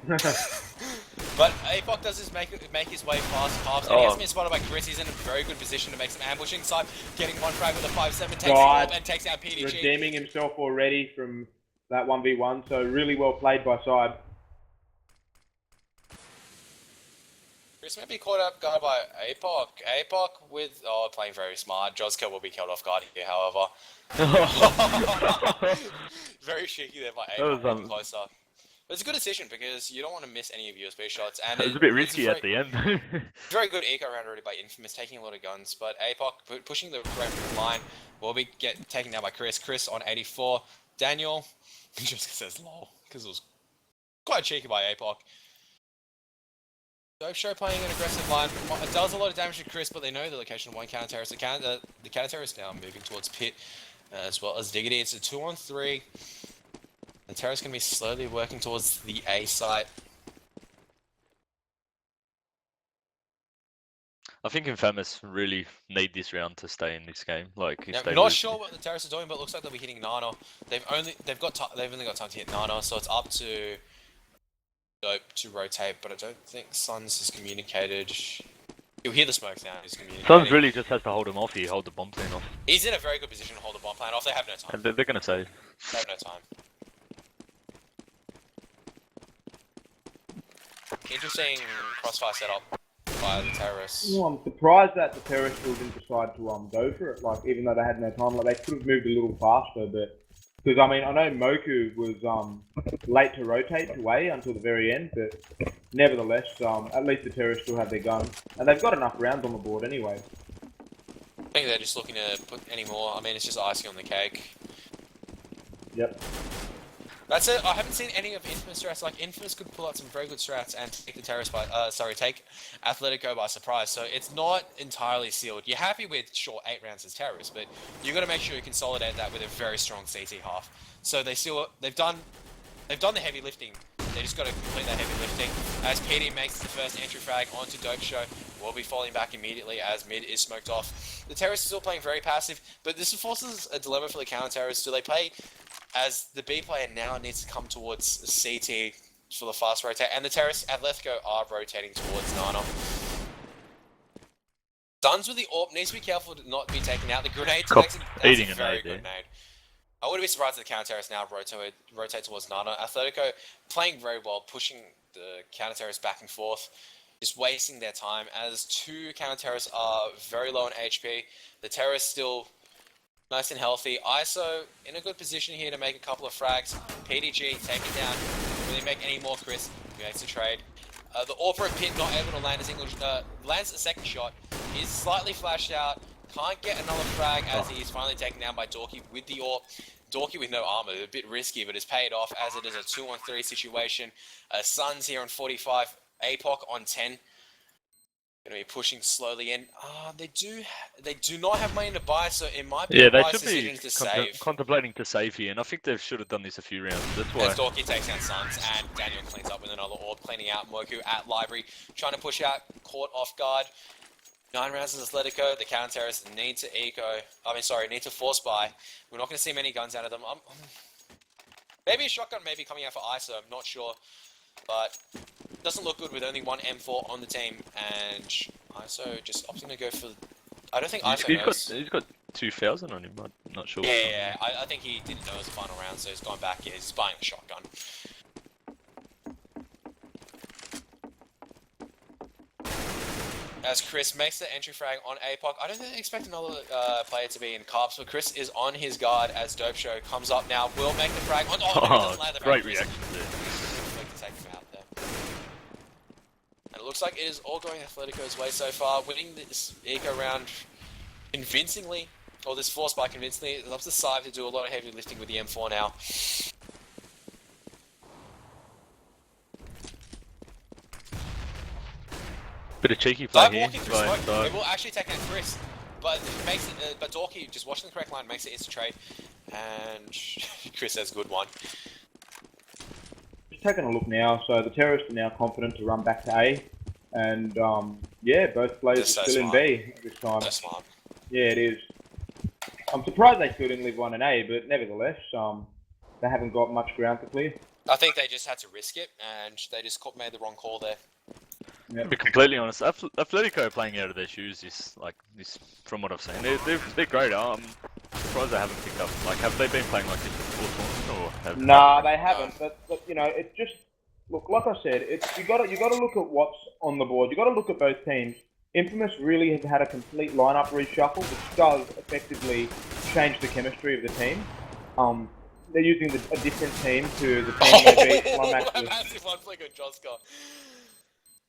But APOC does make his way past halves, and he has been spotted by Chris. He's in a very good position to make some ambushing side, getting one frag with a 5-7, takes the AWP and takes out PDG. Redeeming himself already from that 1v1, so really well played by Saib. Chris may be caught up guard by APOC. APOC with playing very smart. Joska will be killed off guard here, however. Very cheeky there by APOC, getting closer. It's a good decision because you don't want to miss any of USB shots. And It was a bit it's risky very, at the end. very good eco round already by Infamous, taking a lot of guns. But APOC pushing the correct line will be taken down by Chris. Chris on 84. Daniel just says lol because it was quite cheeky by APOC. Dope Show playing an aggressive line. It does a lot of damage to Chris, but they know the location of one counter terrorist. The counter terrorist now moving towards Pit as well as Diggity. It's a 2-on-3. And terrorist can be slowly working towards the A site. I think Infamous really need this round to stay in this game. Like, if they Not lose- sure what the terrorists are doing, but it looks like they'll be hitting Nana. They've only got time to hit Nana, so it's up to Dope to rotate. But I don't think Suns has communicated. You'll hear the smoke now. He's communicating. Suns really just has to hold him off here, hold the bomb plane off. He's in a very good position to hold the bomb plane off. They have no time. And they're gonna save. They have no time. Interesting crossfire setup by the terrorists. Well, I'm surprised that the terrorists still didn't decide to go for it. Like, even though they had no time, like they could have moved a little faster. But because I mean, I know Moku was late to rotate to A until the very end, but nevertheless, at least the terrorists still have their gun, and they've got enough rounds on the board anyway. I think they're just looking to put any more. I mean, it's just icing on the cake. Yep. That's it. I haven't seen any of Infamous strats. Like, Infamous could pull out some very good strats and take the terrorist by, take Athletico by surprise. So it's not entirely sealed. You're happy with, sure, 8 rounds as terrorists, but you got to make sure you consolidate that with a very strong CT half. So they've done the heavy lifting. They just got to complete that heavy lifting. As PD makes the first entry frag onto Dope Show, will be falling back immediately as mid is smoked off. The terrorists are still playing very passive, but this forces a dilemma for the counter terrorists. Do they play as the B player now needs to come towards CT for the fast rotate, and the terrorists Athletico are rotating towards Nana. Suns with the AWP needs to be careful to not be taken out. The grenade takes eating a a very nade, good yeah. nade. I wouldn't be surprised if the counter terrorists now rotate towards Nana. Athletico playing very well, pushing the counter terrorists back and forth, just wasting their time as 2 counter terrorists are very low on HP. The terrorists still nice and healthy. ISO in a good position here to make a couple of frags. PDG taking down. Will he make any more? Chris makes the trade. The AWPer and Pit not able to land a single. Lands a second shot. Is slightly flashed out. Can't get another frag as he is finally taken down by Dorky with the AWP. Dorky with no armor, a bit risky, but it's paid off as it is a 2-on-3 situation. Suns here on 45. APOC on 10. Going to be pushing slowly in. They do not have money to buy, so it might be a They wise should be decision to save. contemplating to save here, and I think they should have done this a few rounds. That's why. As Dorky takes down Suns, and Daniel cleans up with another AWP, cleaning out Moku at Library, trying to push out, caught off guard. 9 rounds as Athletico. The counter terrorists need to force buy. We're not going to see many guns out of them. Maybe a shotgun may be coming out for ISO, I'm not sure. But doesn't look good with only 1 M4 on the team, and ISO just opting to go for. I don't think ISO knows. He's got 2,000 on him. I'm not sure. Yeah, I think he didn't know it was the final round, so he's gone back. Yeah, he's buying a shotgun. As Chris makes the entry frag on APOC, I don't think they expect another player to be in Carps, but Chris is on his guard as Dope Show comes up now. Will make the frag on. Great reaction there. To take him out there. And it looks like it is all going Athletico's way so far, winning this eco round convincingly, or this force by convincingly. It's up to Sive to do a lot of heavy lifting with the M4 now. Bit of cheeky play Dive here. walking through smoke. It will actually take out Chris, but it makes it. But Dorky just watching the correct line makes it instant trade, and Chris has a good one. Just taking a look now, so the terrorists are now confident to run back to A, and yeah, both players They're are so still smart. in B this time. So smart. Yeah, it is. I'm surprised they still didn't leave one in A, but nevertheless, they haven't got much ground to clear. I think they just had to risk it, and they just made the wrong call there. Yep. To be completely honest, Athletico playing out of their shoes is like this. From what I've seen, they're great. I'm surprised they haven't picked up. Like, have they been playing like this before tournament, or have? Nah, they haven't. But you know, it's just look. Like I said, you got to look at what's on the board. You got to look at both teams. Infamous really has had a complete lineup reshuffle, which does effectively change the chemistry of the team. they're using a different team to the team they beat one match A with. massive one flick of Joska.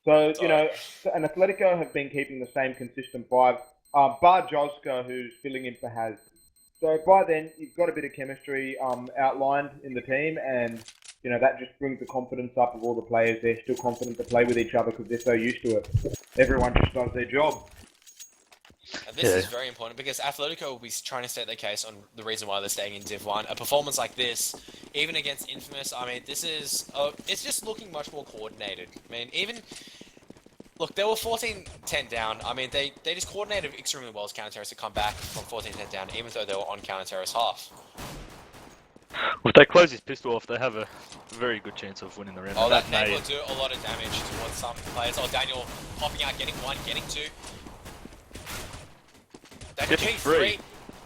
So, you know, and Athletico have been keeping the same consistent vibe, bar Joska, who's filling in for Haz. So by then, you've got a bit of chemistry outlined in the team, and, you know, that just brings the confidence up of all the players. They're still confident to play with each other because they're so used to it. Everyone just does their job. And this is very important because Athletico will be trying to state their case on the reason why they're staying in Div 1. A performance like this, even against Infamous, I mean, this is... it's just looking much more coordinated. I mean, even... Look, they were 14-10 down. I mean, they just coordinated extremely well as counter-terrorists to come back from 14-10 down, even though they were on counter-terrorist half. Well, if they close this pistol off, they have a very good chance of winning the round. Oh, that nade will do a lot of damage towards some players. Oh, Daniel popping out, getting one, getting two. Daniel getting three.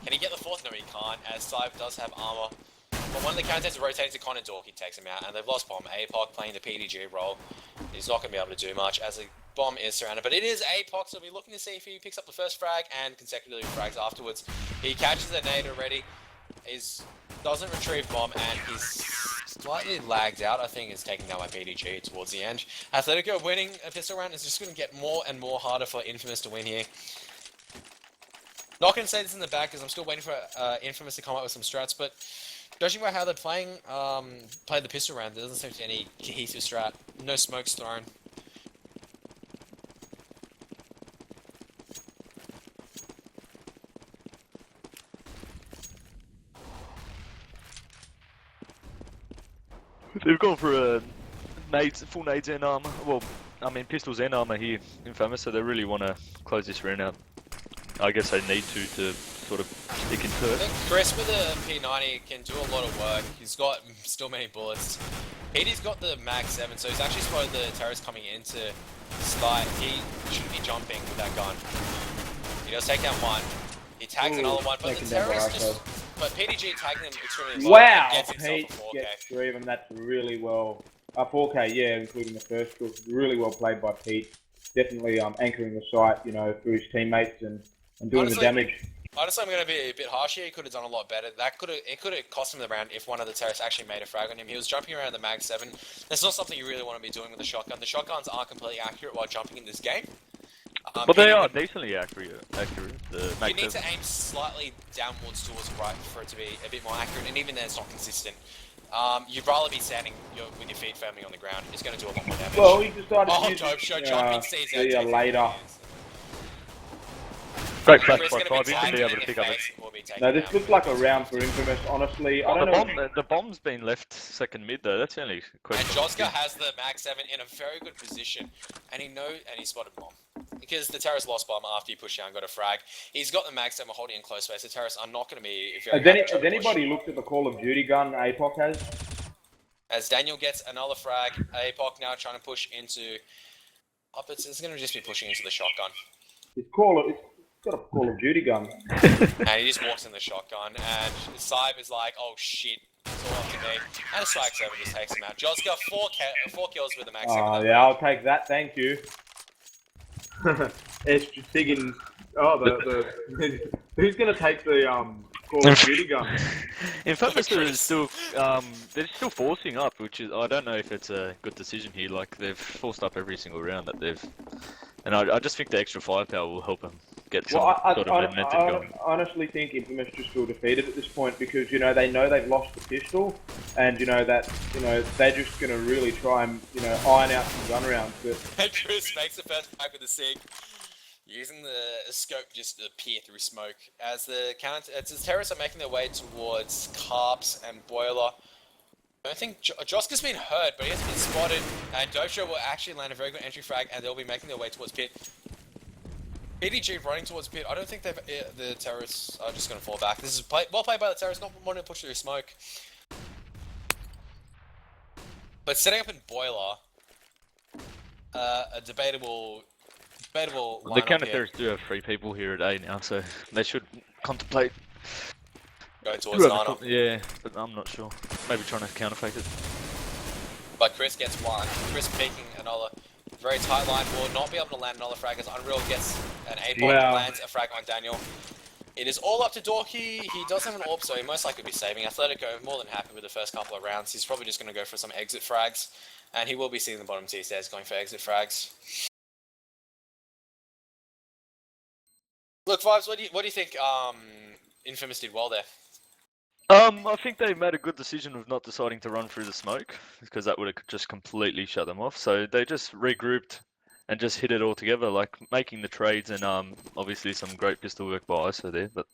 Can he get the fourth? No, he can't, as Cyber does have armor. But one of the counters rotating to Connor Dorky takes him out, and they've lost Bomb. APOC playing the PDG role. He's not going to be able to do much, as the Bomb is surrounded. But it is APOC, so we'll be looking to see if he picks up the first frag and consecutively frags afterwards. He catches the nade already. Doesn't retrieve Bomb, and he's slightly lagged out. I think is taking down by PDG towards the end. Athletico winning a pistol round is just going to get more and more harder for Infamous to win here. Not going to say this in the back because I'm still waiting for Infamous to come up with some strats, but judging by how they're played the pistol round, there doesn't seem to be any cohesive strat. No smokes thrown. They've gone for full nades and armor. Well, I mean pistols and armor here, Infamous, so they really want to close this round out. I guess they need to sort of stick into it. I think Chris with the P90 can do a lot of work. He's got still many bullets. Petey's got the Mag 7, so he's actually spotted the terrorist coming into slide. He shouldn't be jumping with that gun. He does take down one. He tags another one, but the terrorist just... But PDG tagging them extremely well. Wow! Gets himself Pete a 4K. gets 3 of them. That's really well... 4K, yeah, including the first kill. Really well played by Pete. Definitely anchoring the site, you know, through his teammates and doing the damage. Honestly, I'm going to be a bit harsh here. He could have done a lot better. It could have cost him the round if one of the terrorists actually made a frag on him. He was jumping around the Mag 7. That's not something you really want to be doing with a shotgun. The shotguns aren't completely accurate while jumping in this game. But they are decently accurate. The Mag 7. You need to aim slightly downwards towards the right for it to be a bit more accurate, and even then it's not consistent. You'd rather be standing with your feet firmly on the ground. It's going to do a lot more damage. Well, he decided to use Dope Show jumping sees see you later. Great flash by 5, you can be able to pick up it. No, this looks like a round for Infamous, honestly. I don't know. The bomb's been left second mid though, that's the only question. And Joska has the Mag 7 in a very good position, and he spotted Bomb. Because the terrorist lost Bomb after he pushed down and got a frag. He's got the Mag 7 holding in close space. The terrorists are not going to be... Has anybody looked at the Call of Duty gun APOC has? As Daniel gets another frag, APOC now trying to push into... It's going to just be pushing into the shotgun. It's got a Call of Duty gun. And he just walks in the shotgun, and Cybe is like, oh shit, it's all up to me. And a Strike 7 just takes him out. Joska, 4 kills with the Mag 7. Oh yeah, I'll take that, thank you. It's just digging... who's going to take the Call of Duty gun? In fact, they're still forcing up, which is, I don't know if it's a good decision here. Like, they've forced up every single round that they've... And I just think the extra firepower will help them get some sort of momentum going. I honestly think Infamous just feel defeated at this point because, you know, they know they've lost the pistol and, you know, that, you know, they're just going to really try and, you know, iron out some gun rounds. And Chris makes the first pack with the SIG, using the scope just to peer through smoke. As the terrorists are making their way towards Carps and Boiler, I don't think Joska's been hurt, but he has been spotted, and Dojo will actually land a very good entry frag, and they'll be making their way towards Pit. PDG running towards Pit. I don't think the terrorists are just going to fall back. This is well played by the terrorists, not wanting to push through smoke. But setting up in Boiler, a debatable The counter-terrorists do have 3 people here at A now, so they should contemplate going towards Nana. Yeah, but I'm not sure. Maybe trying to counterfake it. But Chris gets one. Chris peeking another very tight line. Will not be able to land another frag as Unreal gets an 8-point, lands a frag on Daniel. It is all up to Dorky. He does have an AWP, so he most likely will be saving. Athletico, more than happy with the first couple of rounds. He's probably just going to go for some exit frags, and he will be seeing the bottom tier stairs going for exit frags. Look, Vibes, what do you think Infamous did well there? I think they made a good decision of not deciding to run through the smoke, because that would have just completely shut them off. So they just regrouped and just hit it all together, like making the trades and obviously some great pistol work by ISO there. But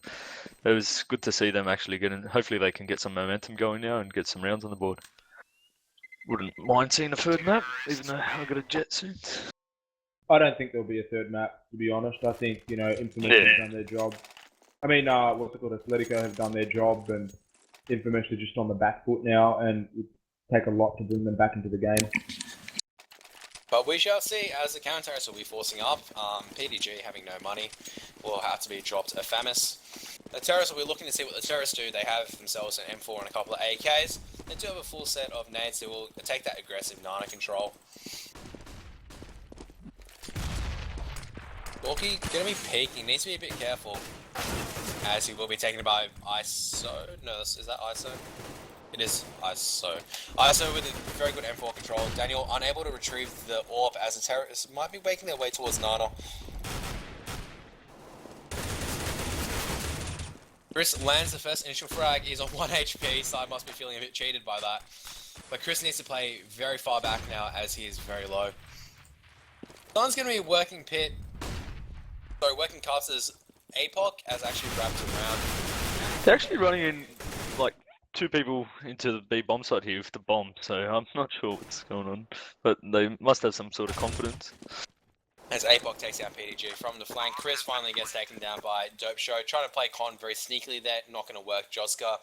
it was good to see them actually getting. Hopefully they can get some momentum going now and get some rounds on the board. Wouldn't mind seeing a third map, even though I've got a jet soon. I don't think there'll be a third map, to be honest. I think, you know, Infamous have done their job. I mean, what's it called? Athletico have done their job, and Infamous are just on the back foot now, and it take a lot to bring them back into the game. But we shall see, as the counter-terrorists will be forcing up. PDG, having no money, will have to be dropped a FAMAS. The terrorists will be looking to see what the terrorists do. They have themselves an M4 and a couple of AKs. They do have a full set of nades who will take that aggressive Nana control. Dorky gonna be peeking, needs to be a bit careful, as he will be taken by ISO. No, is that ISO? It is ISO. ISO with a very good M4 control. Daniel unable to retrieve the AWP as the terrorists might be making their way towards Nana. Chris lands the first initial frag. He's on 1 HP, so I must be feeling a bit cheated by that. But Chris needs to play very far back now as he is very low. Don's going to be working pit. Sorry, working Carter's APOC as actually wrapped around. They're actually running in like 2 people into the B bomb site here with the bomb, so I'm not sure what's going on. But they must have some sort of confidence. As APOC takes down PDG from the flank, Chris finally gets taken down by Dope Show. Trying to play Con very sneakily there, not going to work. Joska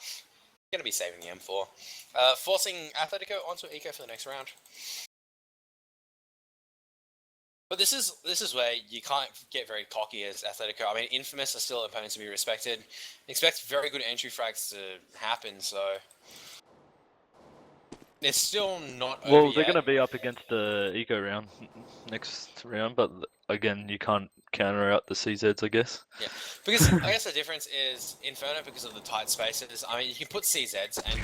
going to be saving the M4. Forcing Athletico onto Eco for the next round. But this is where you can't get very cocky as Athletico. I mean, Infamous are still opponents to be respected. Expect very good entry frags to happen, so... It's still not over Well, they're yet. going to be up against the eco round next round, but again, you can't counter out the CZs, I guess. Yeah, because I guess the difference is Inferno, because of the tight spaces. I mean, you can put CZs, and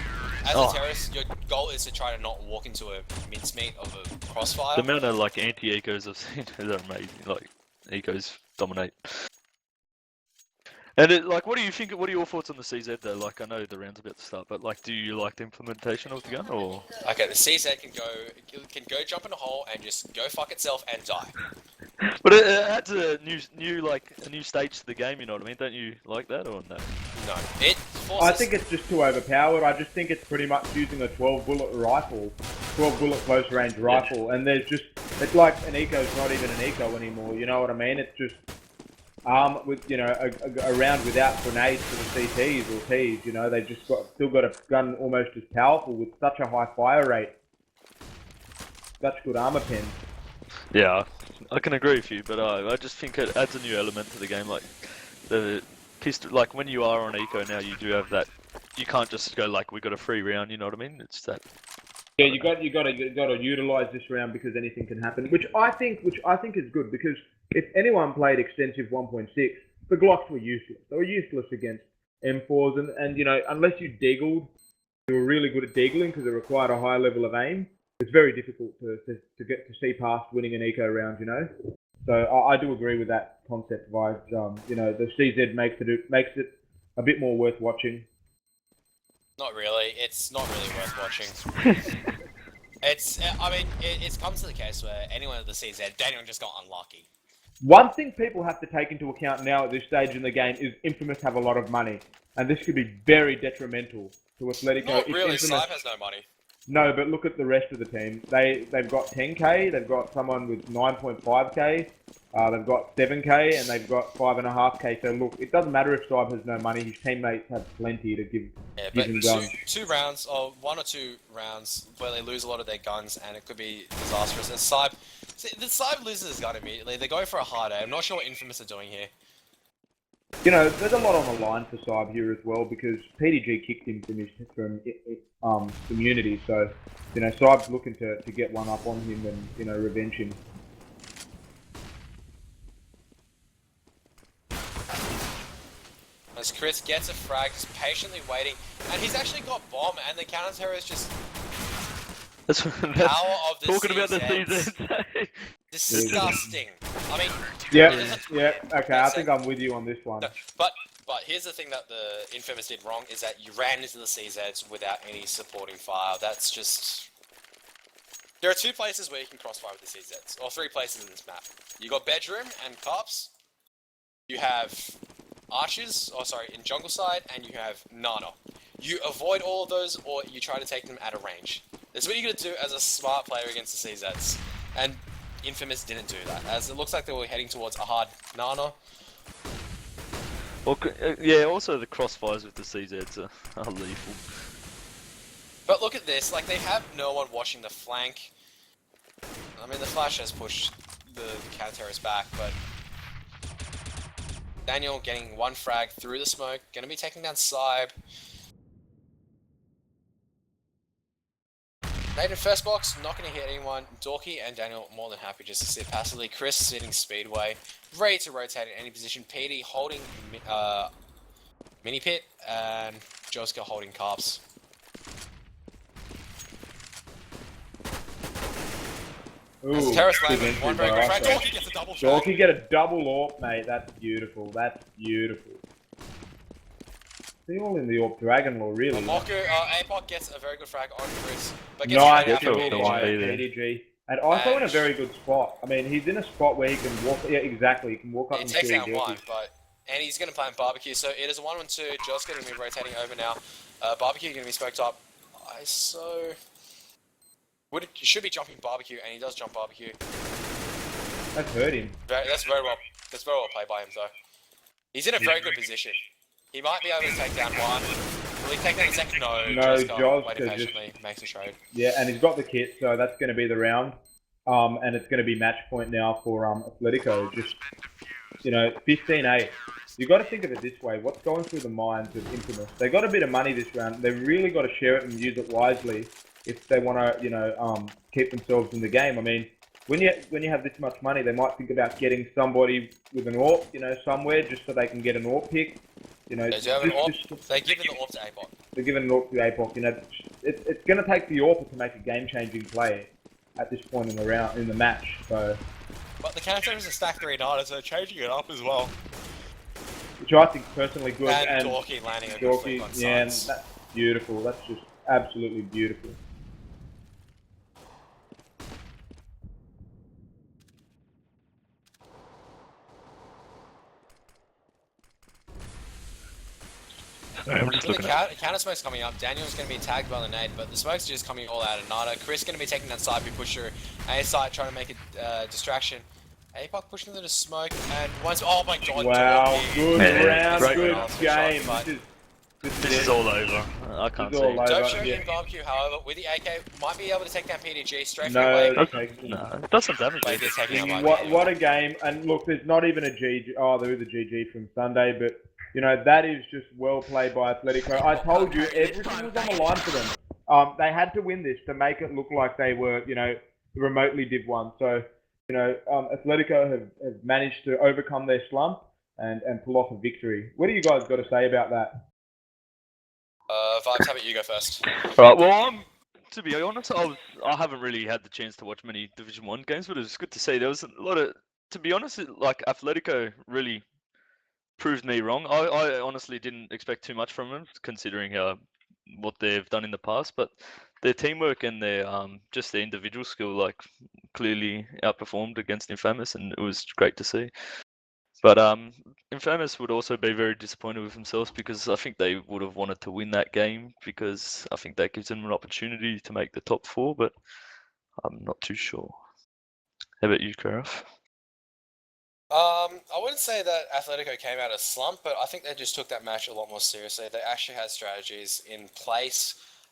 as a terrorist, your goal is to try to not walk into a mincemeat of a crossfire. The amount of like anti-ecos I've seen is amazing. Like ecos dominate. And it, like, what do you think? What are your thoughts on the CZ though? Like, I know the round's about to start, but like, do you like the implementation of the gun or? Okay, the CZ can go jump in a hole and just go fuck itself and die. But it adds a new stage to the game. You know what I mean? Don't you like that or no? No, it forces... I think it's just too overpowered. I just think it's pretty much using a 12-bullet rifle, 12-bullet close-range rifle, and there's just, it's like an eco's not even an eco anymore. You know what I mean? It's just with, you know, a round without grenades for the CTs or Ts. You know, they just still got a gun almost as powerful with such a high fire rate, such good armor pen. Yeah, I can agree with you, but I just think it adds a new element to the game. Like the pistol, like when you are on eco now, you do have that. You can't just go like we got a free round. You know what I mean? It's that. Yeah, you got to utilize this round because anything can happen, which I think is good, because if anyone played extensive 1.6, the Glocks were useless. They were useless against M4s, and you know, unless you deagled, you were really good at deagling because it required a high level of aim. It's very difficult to get to see past winning an eco round, you know. So I do agree with that concept, Vibes. You know, the CZ makes it a bit more worth watching. Not really. It's not really worth watching. I mean, it's come to the case where anyone at the CZ, Daniel just got unlucky. One thing people have to take into account now at this stage in the game is Infamous have a lot of money, and this could be very detrimental to Athletico. Not really. Infamous... Snipe has no money. No, but look at the rest of the team. They've got 10k, they've got someone with 9.5k, they've got 7k, and they've got 5.5k. So look, it doesn't matter if Saib has no money. His teammates have plenty to give him guns. Two rounds, or 1 or 2 rounds, where they lose a lot of their guns, and it could be disastrous. And Saib, the Saib loses his gun immediately. They go for a hard A. I'm not sure what Infamous are doing here. You know, there's a lot on the line for Saib here as well, because PDG kicked him from immunity. So, you know, Saib's looking to get one up on him and, you know, revenge him. As Chris gets a frag, just patiently waiting, and he's actually got bomb, and the counter-terrorist just That's power of the talking about the CZs. CZ. Disgusting. I mean, Yeah, there's a- yeah. Okay, I Let's think say- I'm with you on this one. No, but here's the thing that the Infamous did wrong is that you ran into the CZs without any supporting fire. That's just... There are 2 places where you can crossfire with the CZs, or 3 places in this map. You got bedroom and cops. You have archers, in jungle side, and you have Nana. You avoid all of those, or you try to take them at a range. That's what you're gonna do as a smart player against the CZs. And Infamous didn't do that, as it looks like they were heading towards a hard Nana. Well, yeah, also the crossfires with the CZs are lethal. But look at this, like, they have no one watching the flank. I mean, the flash has pushed the counter-terrorists back, but... Daniel getting 1 frag through the smoke, gonna be taking down Sybe. Nade in first box, not gonna hit anyone. Dorky and Daniel more than happy just to sit passively. Chris sitting Speedway, ready to rotate in any position. PD holding Mini Pit, and Joska holding Carps. Ooh, Terrace good landing, entry 1 very by good frag. Arthur. Dorky gets a double frag. Dorky get a double AWP, mate. That's beautiful. That's beautiful. They're all in the AWP Dragon Lore, really. Moku, APOC gets a very good frag on Chris, but gets Nice fragged kill after for kill one by PDG. there. PDG. And also in a very good spot. I mean, he's in a spot where he can walk. Yeah, exactly. He can walk up He and takes kill down Dorky. 1, and he's going to plan barbecue. So it is a 1-1-2. Joska going to be rotating over now. Barbecue going to be smoked up. He should be jumping barbecue, and he does jump barbecue. That's hurt him. That's very well played by him, though. He's in a very good position. He might be able to take down 1. Will he take down the second? No, Joska waiting just- patiently, makes a trade. Yeah, and he's got the kit, so that's going to be the round. And it's going to be match point now for Athletico. Just, 15-8. You've got to think of it this way. What's going through the minds of Infamous? They got a bit of money this round. They've really got to share it and use it wisely if they want to, keep themselves in the game. I mean, when you have this much money, they might think about getting somebody with an AWP, somewhere, just so they can get an AWP pick. They do have an AWP. They're giving the AWP to APOC. They're giving an AWP to APOC. It's going to take the AWP to make a game-changing play at this point in the match. So, But the counter-terrorists are stacked 3 Nadas, so changing it up as well. which I think personally good. And Dorky landing a good flick on yeah, and sides. that's beautiful. That's just absolutely beautiful. I'm just With the looking at. counter smoke's coming up, Daniel's going to be tagged by the nade, but the smoke's just coming all out of Nada. Chris going to be taking that side B pusher. A side trying to make a distraction. APOC pushing through the smoke, and once. Oh my god, Wow, Dorky. good Yeah, round, great good round. game. Shot, This is all over. I can't It's see. all over. Dope showing Yeah. in barbecue, however, with the AK, might be able to take down PDG straight No, away. okay. No, it does some damage. Wait, they're taking out my What a game! And look, there's not even a GG. Oh, there is a GG from Sunday, but that is just well played by Athletico. I told you everything was on the line for them. They had to win this to make it look like they were, remotely Div 1. So, Athletico have managed to overcome their slump and pull off a victory. What do you guys got to say about that? Vibes, how about you go first? Right. Well, to be honest, I haven't really had the chance to watch many Division 1 games, but it was good to see. There was a lot of, to be honest, Athletico really proved me wrong. I honestly didn't expect too much from them, considering what they've done in the past. But their teamwork and their just their individual skill clearly outperformed against Infamous, and it was great to see. But Infamous would also be very disappointed with themselves because I think they would have wanted to win that game because I think that gives them an opportunity to make the top 4. But I'm not too sure. How about you, Karaf? I wouldn't say that Athletico came out of slump, but I think they just took that match a lot more seriously. They actually had strategies in place.